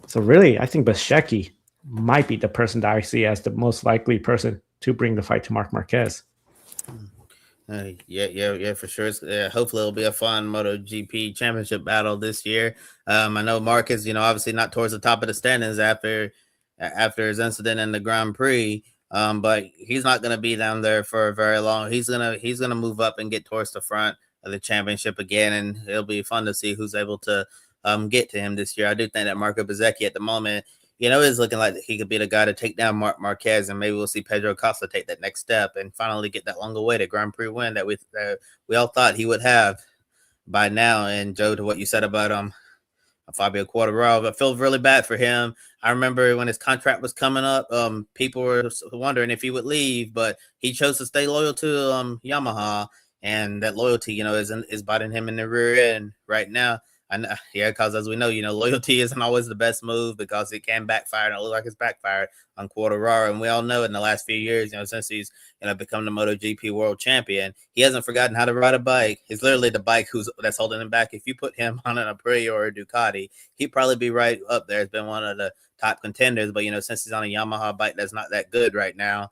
So really, I think Bezzecchi might be the person that I see as the most likely person to bring the fight to Marc Marquez. Yeah, for sure. Hopefully it'll be a fun MotoGP championship battle this year. I know Mark is, obviously not towards the top of the standings after his incident in the Grand Prix. But he's not going to be down there for very long. He's gonna move up and get towards the front of the championship again, and it'll be fun to see who's able to get to him this year. I do think that Marco Bezzecchi at the moment, it's looking like he could be the guy to take down Marc Marquez, and maybe we'll see Pedro Acosta take that next step and finally get that long-awaited Grand Prix win that we all thought he would have by now. And Joe, to what you said about Fabio Quartararo, I feel really bad for him. I remember when his contract was coming up, people were wondering if he would leave, but he chose to stay loyal to Yamaha, and that loyalty, is biting him in the rear end right now. And because as we know, loyalty isn't always the best move because it can backfire, and it looks like it's backfired on Quartararo. And we all know in the last few years, since he's become the MotoGP world champion, he hasn't forgotten how to ride a bike. It's literally the bike that's holding him back. If you put him on an Aprilia or a Ducati, he'd probably be right up there. It's been one of the top contenders, but since he's on a Yamaha bike that's not that good right now,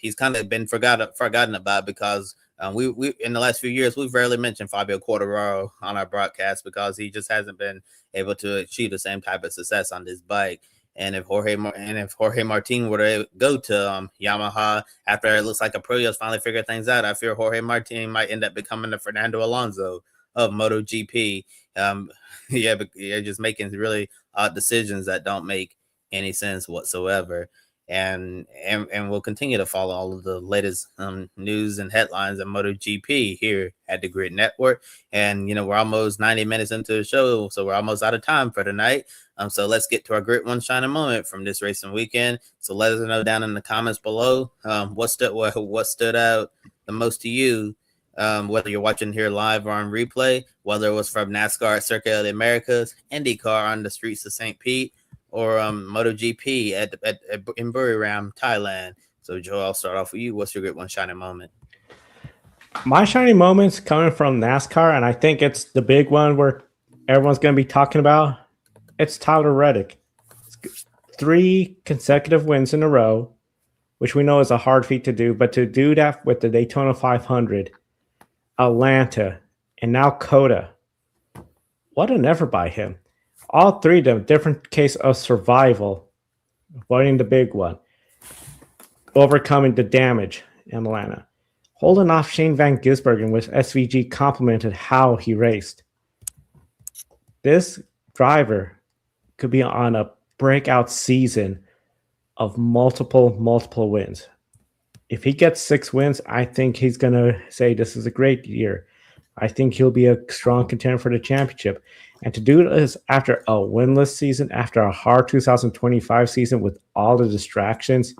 he's kind of been forgotten about because we in the last few years we've rarely mentioned Fabio Quartararo on our broadcast because he just hasn't been able to achieve the same type of success on this bike. And if Jorge Martin were to go to Yamaha after it looks like Aprilia's finally figured things out, I fear Jorge Martin might end up becoming the Fernando Alonso of MotoGP. Just making really odd decisions that don't make any sense whatsoever. And we'll continue to follow all of the latest news and headlines of MotoGP here at the Grid Network. And we're almost 90 minutes into the show, so we're almost out of time for tonight. So let's get to our Grid One Shining Moment from this racing weekend. So let us know down in the comments below what stood out the most to you, whether you're watching here live or on replay, whether it was from NASCAR at Circuit of the Americas, INDYCAR on the streets of St. Pete, or MotoGP in Buriram, Thailand. So, Joe, I'll start off with you. What's your Grid One Shining Moment? My shining moment's coming from NASCAR, and I think it's the big one where everyone's going to be talking about. It's Tyler Reddick. 3 consecutive wins in a row, which we know is a hard feat to do, but to do that with the Daytona 500, Atlanta, and now COTA, what an effort by him. All 3 of them, different case of survival, avoiding the big one, overcoming the damage in Atlanta, holding off Shane Van Gisbergen, which SVG complimented how he raced. This driver could be on a breakout season of multiple wins. If he gets 6 wins, I think he's going to say this is a great year. I think he'll be a strong contender for the championship. And to do this after a winless season, after a hard 2025 season with all the distractions,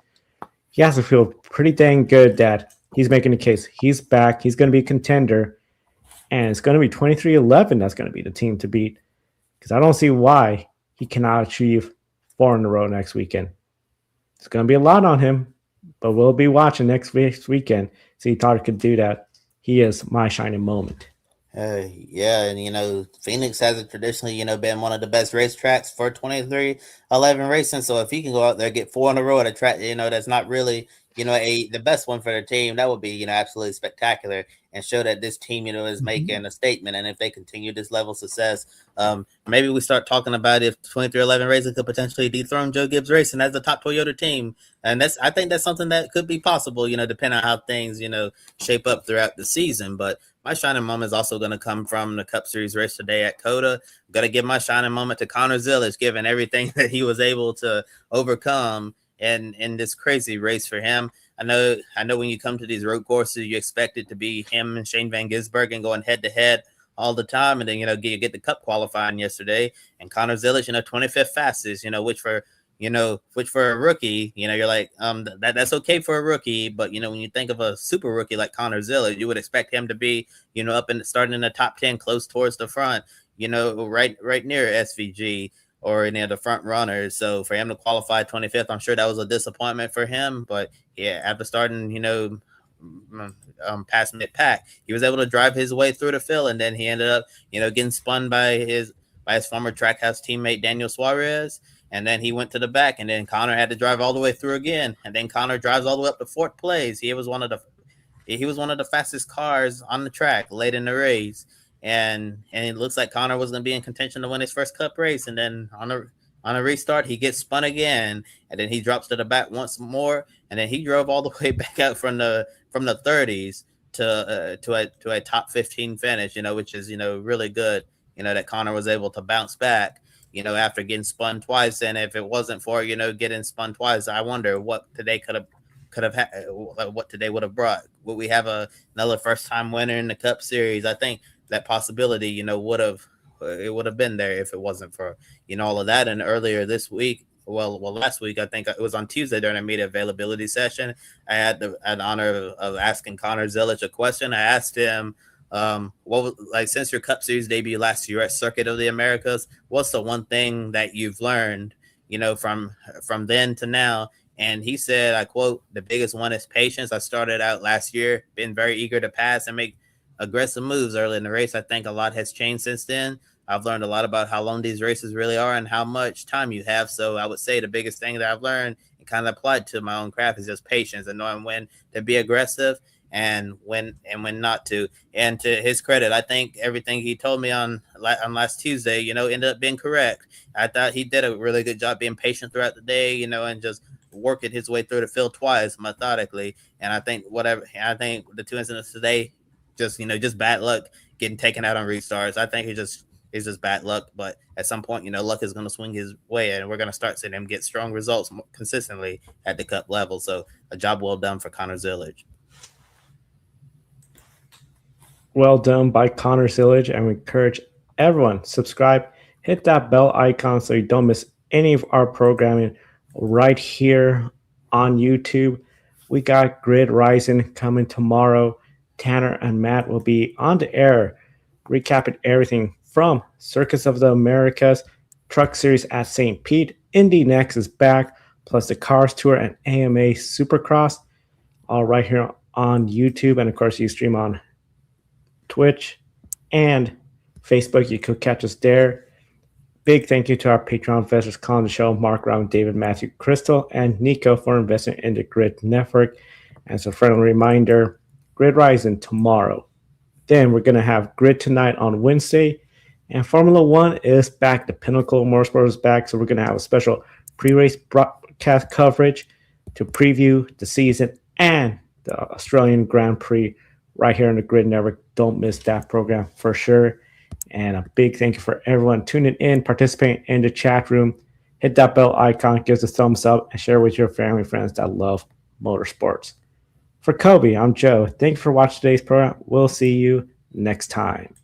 he has to feel pretty dang good that he's making a case. He's back. He's going to be a contender. And it's going to be 23-11 that's going to be the team to beat. Because I don't see why he cannot achieve 4 in a row next weekend. It's going to be a lot on him, but we'll be watching next weekend. See if Tyler could do that. He is my shining moment. And Phoenix has traditionally, been one of the best racetracks for 23-11 racing. So if he can go out there and get 4 in a row at a track, that's not really, the best one for their team, that would be, absolutely spectacular and show that this team, is making a statement. And if they continue this level of success, maybe we start talking about if 23-11 Racing could potentially dethrone Joe Gibbs Racing as the top Toyota team. And I think that's something that could be possible, depending on how things, shape up throughout the season. But my shining moment is also going to come from the Cup Series race today at COTA. I'm going to give my shining moment to Connor Zilisch, given everything that he was able to overcome in this crazy race for him. I know when you come to these road courses, you expect it to be him and Shane Van Gisbergen going head to head all the time. And then, you get the Cup qualifying yesterday, and Connor Zilisch, 25th fastest, which for a rookie, you're like, that's okay for a rookie. But, when you think of a super rookie like Connor Zilisch, you would expect him to be, up and starting in the top 10, close towards the front, right near SVG or any of the front runners. So for him to qualify 25th, I'm sure that was a disappointment for him. But yeah, after starting, past mid-pack, he was able to drive his way through the field, and then he ended up, getting spun by his former Trackhouse teammate Daniel Suarez. And then he went to the back, and then Connor had to drive all the way through again. And then Connor drives all the way up to 4th place. He was one of the fastest cars on the track late in the race. And it looks like Connor was going to be in contention to win his first Cup race. And then on a restart, he gets spun again, and then he drops to the back once more. And then he drove all the way back out from the 30s to a top 15 finish, which is, really good, that Connor was able to bounce back. after getting spun twice. And if it wasn't for, getting spun twice, I wonder what today what today would have brought. Would we have another first time winner in the Cup Series? I think that possibility, would have been there if it wasn't for, all of that. And earlier this week, last week, I think it was on Tuesday during a media availability session, I had the honor of asking Connor Zilic a question. I asked him, since your Cup Series debut last year at Circuit of the Americas, what's the one thing that you've learned, from then to now? And he said, I quote, "The biggest one is patience. I started out last year, been very eager to pass and make aggressive moves early in the race. I think a lot has changed since then. I've learned a lot about how long these races really are and how much time you have. So I would say the biggest thing that I've learned and kind of applied to my own craft is just patience and knowing when to be aggressive and when not to." And to his credit, I think everything he told me on last Tuesday, ended up being correct. I thought he did a really good job being patient throughout the day, and just working his way through the field twice methodically. And I think the two incidents today, just bad luck getting taken out on restarts. I think it's just bad luck, but at some point, luck is going to swing his way, and we're going to start seeing him get strong results consistently at the Cup level. So a job well done for Connor Zilic. Well done by Connor Zilic, and we encourage everyone, subscribe, hit that bell icon so you don't miss any of our programming right here on YouTube. We got Grid Rising coming tomorrow. Tanner and Matt will be on the air recapping everything from Circus of the Americas, Truck Series at St. Pete, Indy Next is back, plus the Cars Tour and AMA Supercross, all right here on YouTube. And of course, you stream on Twitch and Facebook. You could catch us there. Big thank you to our Patreon investors calling the show, Mark, Round, David, Matthew, Crystal, and Nico for investing in the Grid Network. And so, friendly reminder, Grid Rising tomorrow. Then we're going to have Grid Tonight on Wednesday. And Formula One is back. The Pinnacle Motorsport is back. So we're going to have a special pre-race broadcast coverage to preview the season and the Australian Grand Prix right here on the Grid Network. Don't miss that program for sure. And a big thank you for everyone tuning in, participating in the chat room. Hit that bell icon, give us a thumbs up, and share with your family and friends that love motorsports. For Kobe, I'm Joe. Thank you for watching today's program. We'll see you next time.